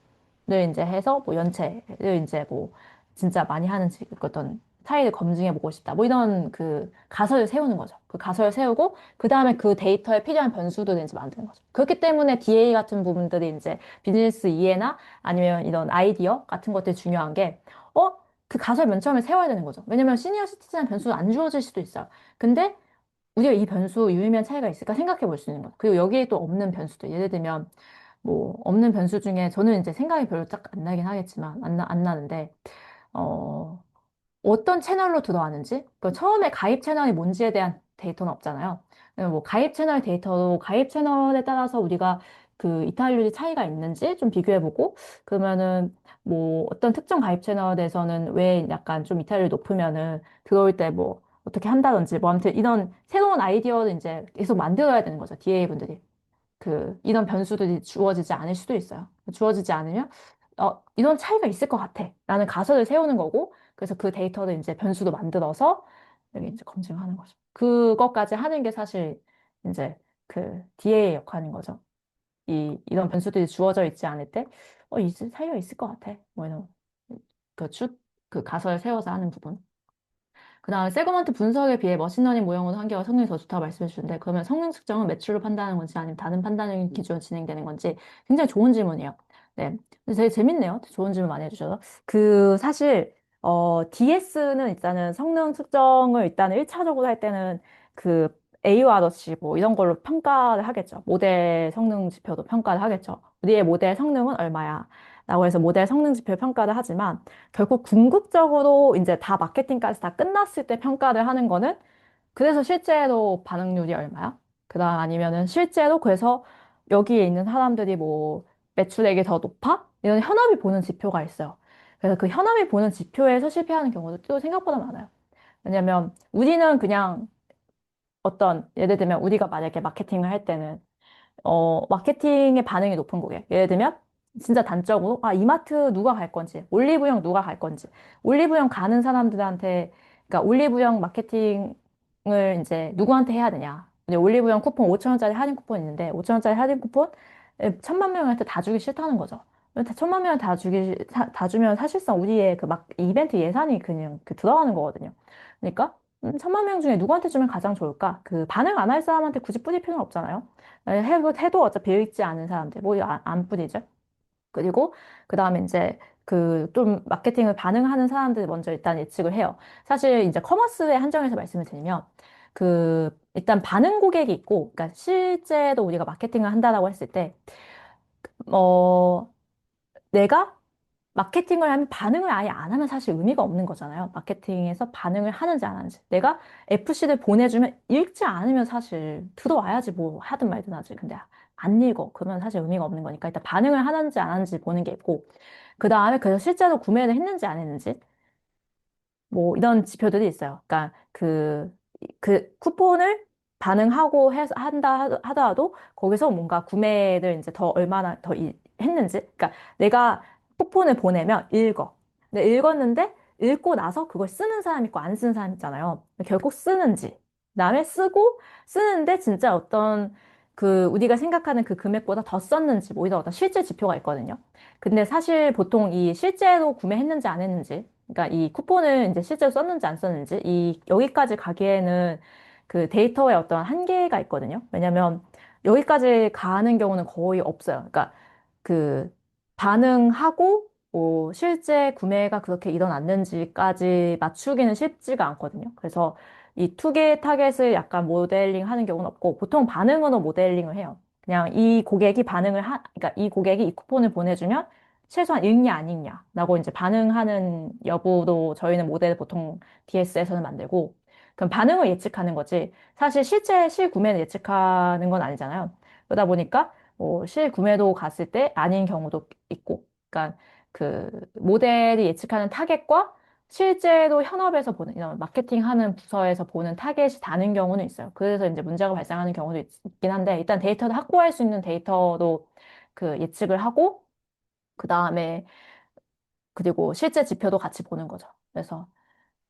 [SPEAKER 1] 를 이제 해서 뭐 연체를 이제 뭐 진짜 많이 하는지 어떤 차이를 검증해 보고 싶다. 뭐 이런 그 가설을 세우는 거죠. 그 가설을 세우고 그 다음에 그 데이터에 필요한 변수들을 이제 만드는 거죠. 그렇기 때문에 DA 같은 부분들이 이제 비즈니스 이해나 아니면 이런 아이디어 같은 것들이 중요한 게 그 가설 맨 처음에 세워야 되는 거죠. 왜냐면 시니어 시티즌 변수가 안 주어질 수도 있어요. 근데 우리가 이 변수 유의미한 차이가 있을까 생각해 볼 수 있는 거죠. 그리고 여기에 또 없는 변수도 예를 들면 뭐 없는 변수 중에 저는 이제 생각이 별로 딱 안 나긴 하겠지만 안 나는데 어 어떤 채널로 들어왔는지 그 처음에 가입 채널이 뭔지에 대한 데이터는 없잖아요. 뭐 가입 채널 데이터도 가입 채널에 따라서 우리가 그 이탈률이 차이가 있는지 좀 비교해보고 그러면은 뭐 어떤 특정 가입 채널에서는 왜 약간 좀 이탈률이 높으면은 들어올 때 뭐 어떻게 한다든지 뭐 아무튼 이런 새로운 아이디어를 이제 계속 만들어야 되는 거죠. DA 분들이. 이런 변수들이 주어지지 않을 수도 있어요. 주어지지 않으면, 이런 차이가 있을 것 같아. 라는 가설을 세우는 거고, 그래서 그 데이터를 이제 변수도 만들어서 여기 이제 검증하는 거죠. 그것까지 하는 게 사실 이제 그 DA의 역할인 거죠. 이런 변수들이 주어져 있지 않을 때, 이제 차이가 있을 것 같아. 뭐 이런, 그 그 가설 세워서 하는 부분. 그 다음에 세그먼트 분석에 비해 머신러닝 모형으로 한계와 성능이 더 좋다고 말씀해 주셨는데 그러면 성능 측정은 매출로 판단하는 건지 아니면 다른 판단적인 기준으로 진행되는 건지 굉장히 좋은 질문이에요. 네. 되게 재밌네요. 좋은 질문 많이 해주셔서. 사실, DS는 일단은 성능 측정을 일단은 1차적으로 할 때는 그 AURC 뭐 이런 걸로 평가를 하겠죠. 모델 성능 지표도 평가를 하겠죠. 우리의 모델 성능은 얼마야? 라고 해서 모델 성능 지표 평가를 하지만 결국 궁극적으로 이제 다 마케팅까지 다 끝났을 때 평가를 하는 거는 그래서 실제로 반응률이 얼마야? 그다음 아니면은 실제로 그래서 여기에 있는 사람들이 뭐 매출액이 더 높아? 이런 현업이 보는 지표가 있어요. 그래서 그 현업이 보는 지표에서 실패하는 경우도 또 생각보다 많아요. 왜냐면 우리는 그냥 어떤 예를 들면 우리가 만약에 마케팅을 할 때는 마케팅의 반응이 높은 고객. 예를 들면, 진짜 단적으로, 아, 이마트 누가 갈 건지, 올리브영 누가 갈 건지, 올리브영 가는 사람들한테, 그러니까 올리브영 마케팅을 이제 누구한테 해야 되냐. 이제 올리브영 쿠폰 5천 원짜리 할인 쿠폰 있는데, 5천 원짜리 할인 쿠폰 1,000만 명한테 다 주기 싫다는 거죠. 1,000만 명한테 다 주면 사실상 우리의 그 막 이벤트 예산이 그냥 그 들어가는 거거든요. 그러니까, 1,000만 명 중에 누구한테 주면 가장 좋을까? 그 반응 안 할 사람한테 굳이 뿌릴 필요는 없잖아요. 해도 어차피 배어있지 않은 사람들, 뭐, 안 뿌리죠. 그리고, 그 다음에 이제, 그, 좀, 마케팅을 반응하는 사람들 먼저 일단 예측을 해요. 사실, 이제, 커머스에 한정해서 말씀을 드리면, 그, 일단 반응 고객이 있고, 그러니까, 실제로 우리가 마케팅을 한다라고 했을 때, 어, 내가 마케팅을 하면 반응을 아예 안 하면 사실 의미가 없는 거잖아요. 마케팅에서 반응을 하는지 안 하는지. 내가 FC를 보내주면 읽지 않으면 사실 들어와야지 뭐 하든 말든 하지. 근데 안 읽어. 그러면 사실 의미가 없는 거니까 일단 반응을 하는지 안 하는지 보는 게 있고, 그 다음에 그래서 실제로 구매를 했는지 안 했는지, 뭐 이런 지표들이 있어요. 그러니까 그 쿠폰을 반응하고 하더라도 거기서 뭔가 구매를 이제 더 얼마나 했는지. 그러니까 내가 쿠폰을 보내면 읽어. 근데 읽었는데 읽고 나서 그걸 쓰는 사람 있고 안 쓰는 사람 있잖아요. 결국 쓰는지. 그다음에 쓰는데 진짜 어떤 그 우리가 생각하는 그 금액보다 더 썼는지 뭐 이런 어떤 실제 지표가 있거든요. 근데 사실 보통 이 실제로 구매했는지 안 했는지, 그러니까 이 쿠폰을 이제 실제로 썼는지 안 썼는지, 여기까지 가기에는 그 데이터에 어떤 한계가 있거든요. 왜냐면 여기까지 가는 경우는 거의 없어요. 그러니까 그 반응하고 뭐 실제 구매가 그렇게 일어났는지까지 맞추기는 쉽지가 않거든요. 그래서 이 투개 타겟을 약간 모델링 하는 경우는 없고 보통 반응으로 모델링을 해요. 그냥 그러니까 이 고객이 이 쿠폰을 보내주면 최소한 읽냐 안 읽냐라고 이제 반응하는 여부도 저희는 모델을 보통 DS에서는 만들고 그럼 반응을 예측하는 거지 사실 실제 실구매를 예측하는 건 아니잖아요. 그러다 보니까 뭐 실구매도 갔을 때 아닌 경우도 있고 그러니까 그 모델이 예측하는 타겟과 실제로 현업에서 보는 이런 마케팅하는 부서에서 보는 타겟이 다른 경우는 있어요. 그래서 이제 문제가 발생하는 경우도 있긴 한데 일단 데이터를 확보할 수 있는 데이터도 그 예측을 하고 그 다음에 그리고 실제 지표도 같이 보는 거죠. 그래서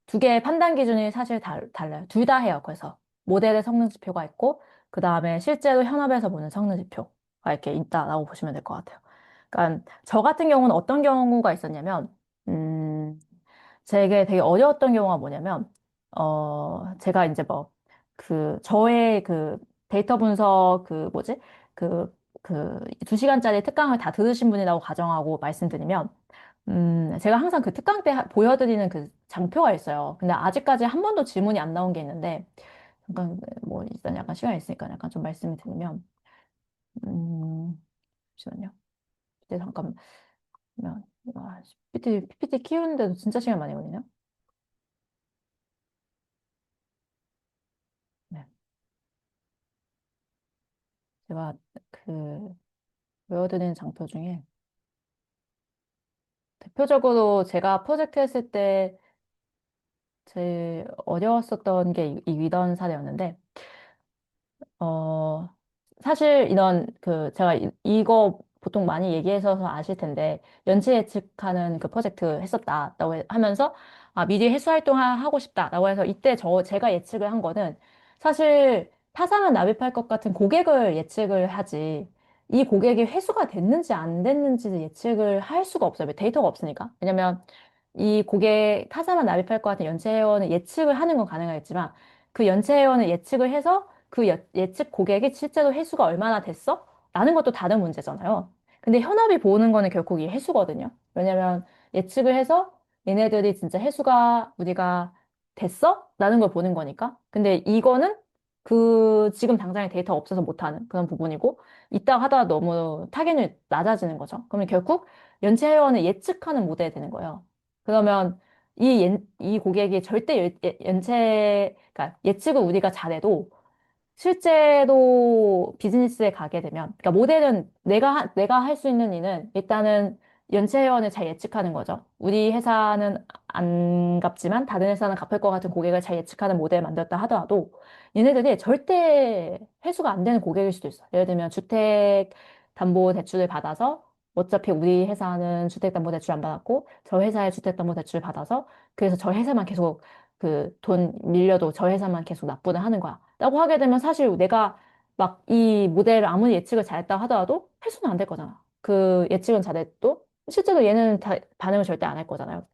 [SPEAKER 1] 두 개의 판단 기준이 사실 달라요. 둘 다 해요. 그래서 모델의 성능 지표가 있고 그 다음에 실제로 현업에서 보는 성능 지표가 이렇게 있다라고 보시면 될 것 같아요. 그러니까 저 같은 경우는 어떤 경우가 있었냐면 제게 되게 어려웠던 경우가 뭐냐면 제가 이제 뭐 저의 그 데이터 분석 그 2시간짜리 특강을 다 들으신 분이라고 가정하고 말씀드리면 제가 항상 그 특강 때 보여드리는 그 장표가 있어요. 근데 아직까지 한 번도 질문이 안 나온 게 있는데, 잠깐, 뭐, 일단 약간 시간이 있으니까 약간 좀 말씀을 드리면, 잠시만요. 이제 잠깐만, PPT 키우는데도 진짜 시간 많이 걸리네요. 네. 제가 그, 보여드리는 장표 중에, 대표적으로 제가 프로젝트 했을 때 제일 어려웠었던 게 이 위던 사례였는데, 어, 사실 제가 이거 보통 많이 얘기해서 아실 텐데, 연체 예측하는 그 프로젝트 했었다라고 하면서, 아, 미리 회수 활동하고 싶다라고 해서 이때 제가 예측을 한 거는 사실 타사만 납입할 것 같은 고객을 예측을 하지, 이 고객이 회수가 됐는지 안 됐는지를 예측을 할 수가 없어요. 왜 데이터가 없으니까. 왜냐면 이 타사만 납입할 것 같은 연체 회원을 예측을 하는 건 가능하겠지만, 그 연체 회원을 예측을 해서 그 예측 고객이 실제로 회수가 얼마나 됐어? 라는 것도 다른 문제잖아요. 근데 현업이 보는 거는 결국 이 회수거든요. 왜냐면 예측을 해서 얘네들이 진짜 회수가 우리가 됐어? 라는 걸 보는 거니까. 근데 이거는 지금 당장에 데이터가 없어서 못하는 그런 부분이고, 이따가 하다가 너무 타겟이 낮아지는 거죠. 그러면 결국 연체 회원을 예측하는 모델이 되는 거예요. 그러면 이 고객이 절대 그러니까 예측을 우리가 잘해도 실제로 비즈니스에 가게 되면, 그러니까 모델은 내가 할 수 있는 일은 일단은 연체 회원을 잘 예측하는 거죠. 우리 회사는 안 갚지만 다른 회사는 갚을 것 같은 고객을 잘 예측하는 모델을 만들었다 하더라도 얘네들이 절대 회수가 안 되는 고객일 수도 있어. 예를 들면 주택담보대출을 받아서 어차피 우리 회사는 주택담보대출 안 받았고 저 회사의 주택담보대출을 받아서 그래서 저 회사만 계속 그 돈 밀려도 저 회사만 계속 납부를 하는 거야. 라고 하게 되면 사실 내가 막 이 모델을 아무리 예측을 잘했다 하더라도 회수는 안 될 거잖아. 그 예측은 잘해도 실제로 얘는 반응을 절대 안 할 거잖아요.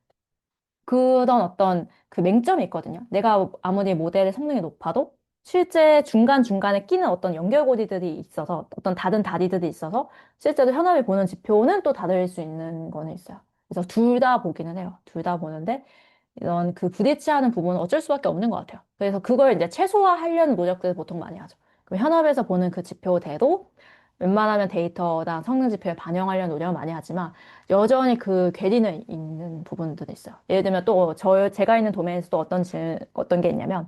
[SPEAKER 1] 그런 어떤 그 맹점이 있거든요. 내가 아무리 모델의 성능이 높아도 실제 중간중간에 끼는 어떤 연결고리들이 있어서 어떤 다른 다리들이 있어서 실제로 현업이 보는 지표는 또 다를 수 있는 거는 있어요. 그래서 둘 다 보기는 해요. 둘 다 보는데 이런 그 부딪히하는 부분은 어쩔 수밖에 없는 것 같아요. 그래서 그걸 이제 최소화하려는 노력들을 보통 많이 하죠. 그럼 현업에서 보는 그 지표대로 웬만하면 데이터나 성능 지표에 반영하려는 노력을 많이 하지만 여전히 그 괴리는 있는 부분들이 있어요. 예를 들면 또 제가 있는 도메인에서 또 어떤 게 있냐면,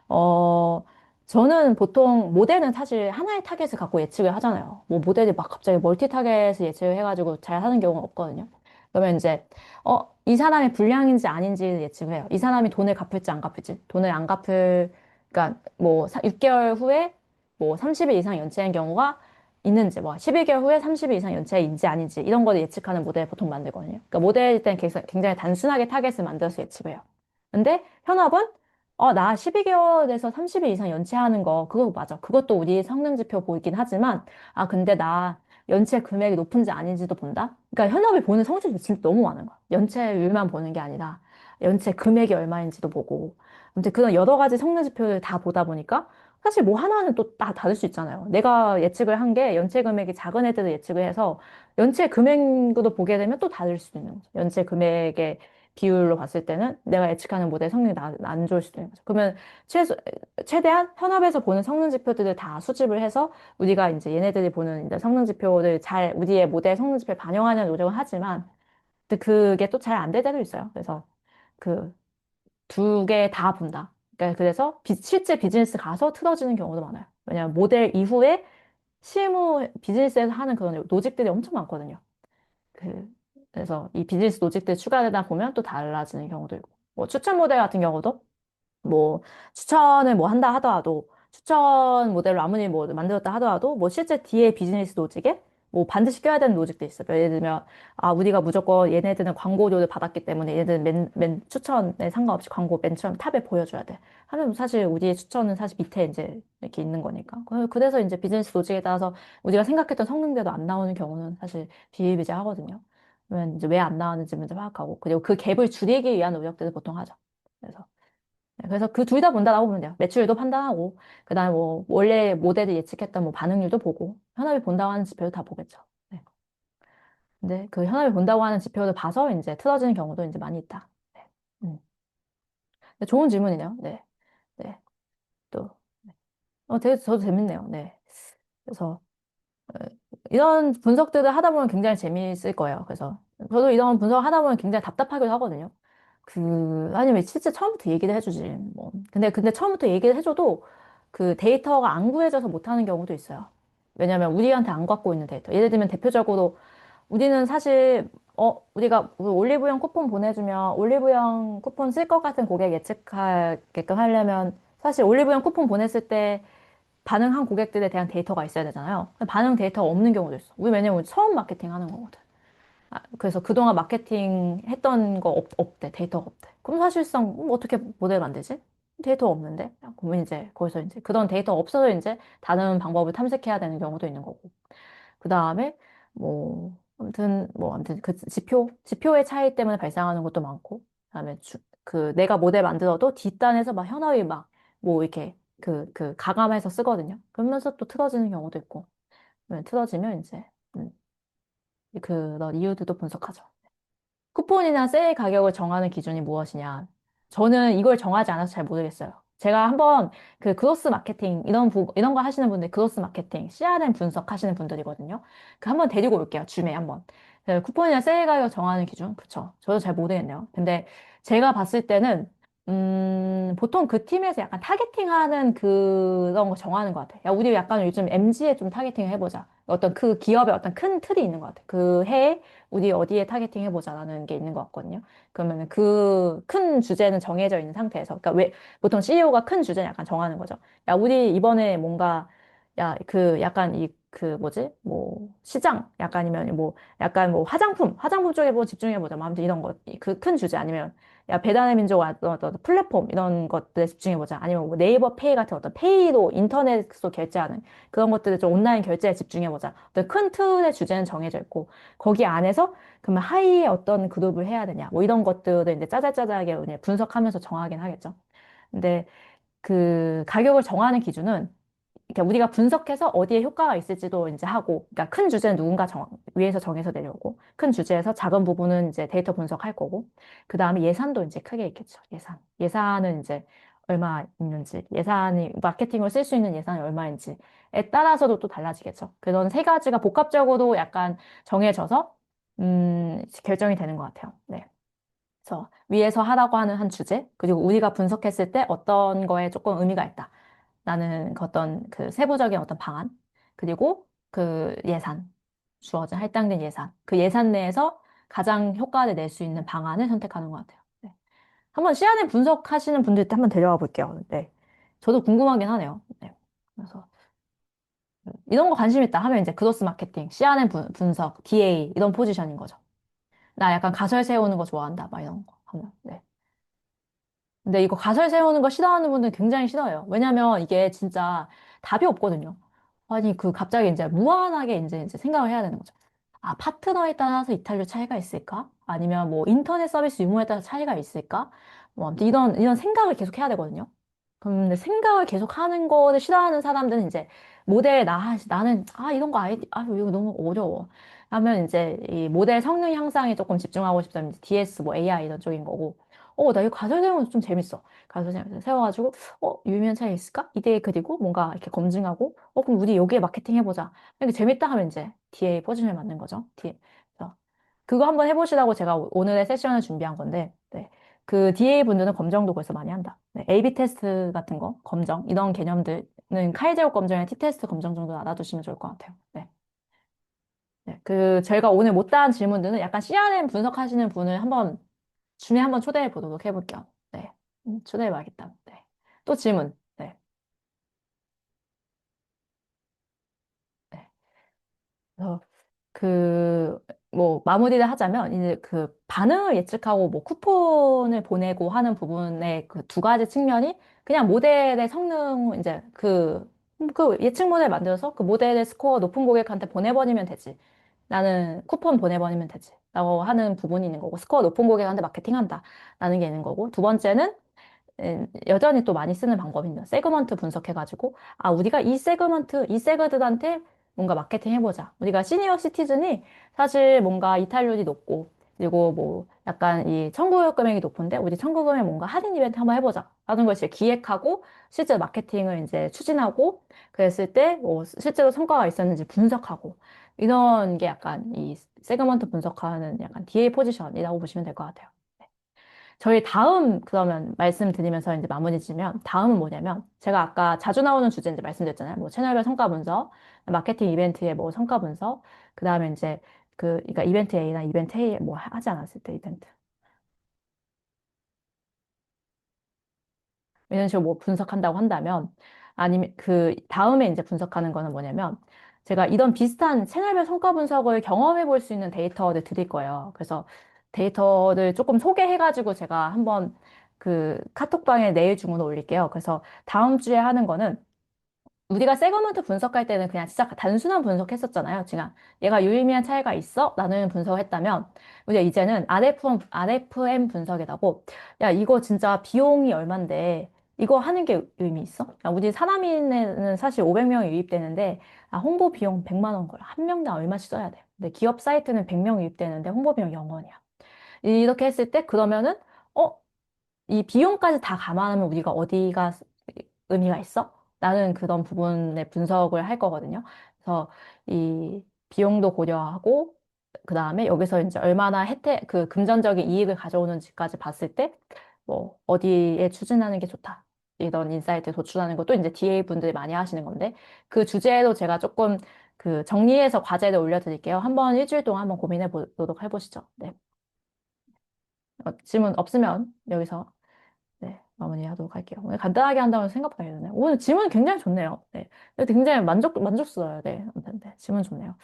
[SPEAKER 1] 어, 저는 보통 모델은 사실 하나의 타겟을 갖고 예측을 하잖아요. 뭐 모델이 막 갑자기 멀티 타겟을 예측을 해가지고 잘 하는 경우는 없거든요. 그러면 이제, 이 사람이 불량인지 아닌지 예측을 해요. 이 사람이 돈을 갚을지 안 갚을지. 돈을 안 갚을, 그러니까 뭐 6개월 후에 뭐 30일 이상 연체한 경우가 있는지, 뭐 12개월 후에 30일 이상 연체인지 아닌지 이런 거를 예측하는 모델 보통 만들거든요. 그러니까 모델일 때는 굉장히 단순하게 타겟을 만들어서 예측을 해요. 근데 현업은 나 12개월에서 30일 이상 연체하는 거, 그거 맞아. 그것도 우리 성능 지표 보이긴 하지만, 근데 나 연체 금액이 높은지 아닌지도 본다? 그러니까 현업이 보는 성능 지표 진짜 너무 많은 거야. 연체율만 보는 게 아니라, 연체 금액이 얼마인지도 보고. 아무튼 그런 여러 가지 성능 지표를 다 보다 보니까, 사실 뭐 하나는 또 다 다를 수 있잖아요. 내가 예측을 한 게 연체 금액이 작은 애들을 예측을 해서, 연체 금액으로 보게 되면 또 다를 수도 있는 거죠. 연체 금액의 비율로 봤을 때는 내가 예측하는 모델 성능이 안 좋을 수도 있는 거죠. 그러면 최대한 현업에서 보는 성능 지표들을 다 수집을 해서 우리가 이제 얘네들이 보는 이제 성능 지표를 잘 우리의 모델 성능 지표에 반영하는 노력을 하지만 근데 그게 또 잘 안 될 때도 있어요. 그래서 그 두 개 다 본다. 그러니까 그래서 실제 비즈니스 가서 틀어지는 경우도 많아요. 왜냐하면 모델 이후에 실무 비즈니스에서 하는 그런 노직들이 엄청 많거든요. 그, 그래서 이 비즈니스 노직들 추가되다 보면 또 달라지는 경우도 있고. 뭐 추천 모델 같은 경우도 뭐 추천을 뭐 한다 하더라도 추천 모델로 아무리 뭐 만들었다 하더라도 뭐 실제 뒤에 비즈니스 노직에 뭐 반드시 껴야 되는 노직도 있어요. 예를 들면 우리가 무조건 얘네들은 광고료를 받았기 때문에 얘네들은 맨 추천에 상관없이 광고 맨 처음 탑에 보여줘야 돼. 하면 사실 우리의 추천은 사실 밑에 이제 이렇게 있는 거니까. 그래서 이제 비즈니스 노직에 따라서 우리가 생각했던 성능대로 안 나오는 경우는 사실 비일비재하거든요. 그러면 이제 왜 안 나왔는지 먼저 파악하고 그리고 그 갭을 줄이기 위한 노력들을 보통 하죠. 그래서 그래서 그 둘 다 본다라고 보면 돼요. 매출도 판단하고, 그 다음에 뭐, 원래 모델이 예측했던 뭐 반응률도 보고, 현업이 본다고 하는 지표도 다 보겠죠. 네. 근데 그 현업이 본다고 하는 지표를 봐서 이제 틀어지는 경우도 이제 많이 있다. 네. 음. 근데 좋은 질문이네요. 네. 네. 또, 네. 되게 저도 재밌네요. 네. 그래서, 어, 이런 분석들을 하다 보면 굉장히 재미있을 거예요. 그래서 저도 이런 분석 하다 보면 굉장히 답답하기도 하거든요. 아니면 실제 처음부터 얘기를 해주지, 뭐. 근데 처음부터 얘기를 해줘도 그 데이터가 안 구해져서 못하는 경우도 있어요. 왜냐면 우리한테 안 갖고 있는 데이터. 예를 들면 대표적으로 우리는 사실, 우리가 올리브영 쿠폰 보내주면 올리브영 쿠폰 쓸 것 같은 고객 예측하게끔 하려면 사실 올리브영 쿠폰 보냈을 때 반응한 고객들에 대한 데이터가 있어야 되잖아요. 근데 반응 데이터가 없는 경우도 있어. 왜냐면 우리 처음 마케팅 하는 거거든. 그래서 그동안 마케팅 했던 거 없대. 데이터가 없대. 그럼 사실상 어떻게 모델 만들지? 데이터가 없는데? 그러면 이제 거기서 이제 그런 데이터가 없어서 이제 다른 방법을 탐색해야 되는 경우도 있는 거고. 그 다음에 아무튼 그 지표의 차이 때문에 발생하는 것도 많고. 그다음에 내가 모델 만들어도 뒷단에서 막 현어이 막 뭐 이렇게 가감해서 쓰거든요. 그러면서 또 틀어지는 경우도 있고. 틀어지면 이제 음, 그런 이유들도 분석하죠. 쿠폰이나 세일 가격을 정하는 기준이 무엇이냐? 저는 이걸 정하지 않아서 잘 모르겠어요. 제가 한번 그 그로스 마케팅, 이런 거 하시는 분들, 그로스 마케팅, CRM 분석 하시는 분들이거든요. 그 한번 데리고 올게요. 줌에 한번. 쿠폰이나 세일 가격 정하는 기준? 그쵸. 저도 잘 모르겠네요. 근데 제가 봤을 때는 보통 그 팀에서 약간 타겟팅하는 그런 거 정하는 것 같아. 야, 우리 약간 요즘 MG에 좀 타겟팅 해보자. 어떤 그 기업의 어떤 큰 틀이 있는 것 같아. 그 해에 우리 어디에 타겟팅 해보자라는 게 있는 것 같거든요. 그러면 그 큰 주제는 정해져 있는 상태에서. 그러니까 왜, 보통 CEO가 큰 주제는 약간 정하는 거죠. 야, 우리 이번에 뭔가, 야, 그 약간 그 뭐지? 뭐, 시장, 약간이면 뭐, 약간 뭐 화장품 쪽에 뭐 집중해보자. 뭐 아무튼 이런 거. 그 큰 주제 아니면 야, 배달의 민족 어떤 플랫폼 이런 것들에 집중해보자. 아니면 뭐 네이버 페이 같은 어떤 페이로 인터넷으로 결제하는 그런 것들을 좀 온라인 결제에 집중해보자. 어떤 큰 틀의 주제는 정해져 있고 거기 안에서 그러면 하이에 어떤 그룹을 해야 되냐. 뭐 이런 것들을 이제 짜잘짜잘하게 그냥 분석하면서 정하긴 하겠죠. 근데 그 가격을 정하는 기준은 그러니까 우리가 분석해서 어디에 효과가 있을지도 이제 하고, 그러니까 큰 주제는 누군가 위에서 정해서 내려오고, 큰 주제에서 작은 부분은 이제 데이터 분석할 거고, 그 다음에 예산도 이제 크게 있겠죠. 예산은 이제 얼마 있는지, 예산이, 마케팅을 쓸 수 있는 예산이 얼마인지에 따라서도 또 달라지겠죠. 그런 세 가지가 복합적으로 약간 정해져서, 결정이 되는 것 같아요. 네. 그래서 위에서 하라고 하는 한 주제, 그리고 우리가 분석했을 때 어떤 거에 조금 의미가 있다. 나는 그 어떤 그 세부적인 어떤 방안, 그리고 그 예산, 주어진 할당된 예산, 그 예산 내에서 가장 효과를 낼 수 있는 방안을 선택하는 것 같아요. 네. 한번 시안에 분석하시는 분들 한번 데려와 볼게요. 네. 저도 궁금하긴 하네요. 네. 그래서 이런 거 관심 있다 하면 이제 그로스 마케팅, 시안의 분석, DA 이런 포지션인 거죠. 나 약간 가설 세우는 거 좋아한다, 막 이런 거 하면. 네. 근데 이거 가설 세우는 거 싫어하는 분들 굉장히 싫어해요. 왜냐면 이게 진짜 답이 없거든요. 아니, 그 갑자기 이제 무한하게 이제 생각을 해야 되는 거죠. 아, 파트너에 따라서 이탈료 차이가 있을까? 아니면 뭐 인터넷 서비스 유무에 따라서 차이가 있을까? 뭐 아무튼 이런 생각을 계속 해야 되거든요. 근데 생각을 계속 하는 거를 싫어하는 사람들은 이제 모델 나는 이런 거 이거 너무 어려워. 하면 이제 이 모델 성능 향상에 조금 집중하고 싶다면 이제 DS 뭐 AI 이런 쪽인 거고. 나 이거 가설 세우는 거 좀 재밌어. 가설 세워가지고 유의미한 차이 있을까? 이대 그리고 뭔가 이렇게 검증하고 그럼 우리 여기에 마케팅 해보자. 이렇게 재밌다 하면 이제 DA 포지션에 맞는 거죠. 그래서 그거 한번 해보시라고 제가 오늘의 세션을 준비한 건데, 네. 그 DA 분들은 검정도 벌써 많이 한다. 네. A/B 테스트 같은 거, 검정, 이런 개념들은 카이제오 검정이나 T-테스트 검정 정도 알아두시면 좋을 것 같아요. 네. 네. 그, 저희가 오늘 못다한 질문들은 약간 CRM 분석하시는 분을 한번, 주에 한번 초대해 보도록 해볼게요. 네. 초대해 봐야겠다. 네. 또 질문. 네. 네. 그래서 그, 뭐, 마무리를 하자면, 이제 그 반응을 예측하고 뭐 쿠폰을 보내고 하는 부분의 그 두 가지 측면이 그냥 모델의 성능, 이제 그 예측 모델 만들어서 그 모델의 스코어 높은 고객한테 보내버리면 되지. 나는 쿠폰 보내버리면 되지. 라고 하는 부분이 있는 거고, 스코어 높은 고객한테 마케팅한다. 라는 게 있는 거고, 두 번째는 여전히 또 많이 쓰는 방법입니다. 세그먼트 분석해가지고, 우리가 이 세그들한테 뭔가 마케팅 해보자. 우리가 시니어 시티즌이 사실 뭔가 이탈률이 높고, 그리고 뭐 약간 이 청구 금액이 높은데, 우리 청구 금액 뭔가 할인 이벤트 한번 해보자. 라는 걸 이제 기획하고, 실제 마케팅을 이제 추진하고, 그랬을 때, 뭐 실제로 성과가 있었는지 분석하고, 이런 게 약간 이 세그먼트 분석하는 약간 DA 포지션이라고 보시면 될 것 같아요. 저희 다음 그러면 말씀드리면서 이제 마무리 지면 다음은 뭐냐면 제가 아까 자주 나오는 주제 이제 말씀드렸잖아요. 뭐 채널별 성과 분석, 마케팅 이벤트의 뭐 성과 분석, 그 다음에 이제 그러니까 이벤트 A나 이벤트 A 뭐 하지 않았을 때 이벤트. 이런 식으로 뭐 분석한다고 한다면, 아니면 그 다음에 이제 분석하는 거는 뭐냐면, 제가 이런 비슷한 채널별 성과 분석을 경험해 볼 수 있는 데이터를 드릴 거예요. 그래서 데이터를 조금 소개해가지고 제가 한번 그 카톡방에 내일 중으로 올릴게요. 그래서 다음 주에 하는 거는 우리가 세그먼트 분석할 때는 그냥 진짜 단순한 분석했었잖아요. 지금 얘가 유의미한 차이가 있어? 라는 분석을 했다면 우리가 이제는 RFM 분석이라고 야 이거 진짜 비용이 얼만데 이거 하는 게 의미 있어? 야, 우리 사람인에는 사실 500명이 유입되는데 홍보 비용 100만 원 걸. 한 명당 얼마씩 써야 돼. 근데 기업 사이트는 100명 유입되는데 홍보 비용 0원이야. 이렇게 했을 때 그러면은 어? 이 비용까지 다 감안하면 우리가 어디가 의미가 있어? 라는 그런 부분의 분석을 할 거거든요. 그래서 이 비용도 고려하고, 그 다음에 여기서 이제 얼마나 그 금전적인 이익을 가져오는지까지 봤을 때, 뭐, 어디에 추진하는 게 좋다. 이런 인사이트 도출하는 것도 이제 DA 분들이 많이 하시는 건데, 그 주제도 제가 조금 그 정리해서 과제를 올려드릴게요. 한번 일주일 동안 한번 고민해 보도록 해보시죠. 네. 질문 없으면 여기서 네, 마무리하도록 할게요. 오늘 간단하게 한다고 생각보다 되네요. 오늘 질문 굉장히 좋네요. 네. 굉장히 만족스러워요. 네. 아무튼, 네. 질문 좋네요.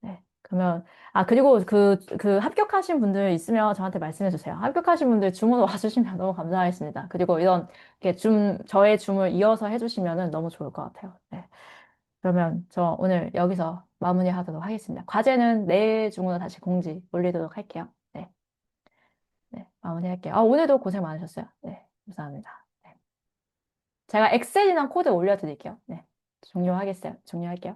[SPEAKER 1] 네. 그러면, 그리고 그 합격하신 분들 있으면 저한테 말씀해 주세요. 합격하신 분들 주문 와주시면 너무 감사하겠습니다. 그리고 이런, 이렇게 저의 줌을 이어서 해주시면 너무 좋을 것 같아요. 네. 그러면 저 오늘 여기서 마무리하도록 하겠습니다. 과제는 내일 중으로 다시 공지 올리도록 할게요. 네. 네. 마무리할게요. 오늘도 고생 많으셨어요. 네. 감사합니다. 네. 제가 엑셀이랑 코드 올려드릴게요. 네. 종료할게요.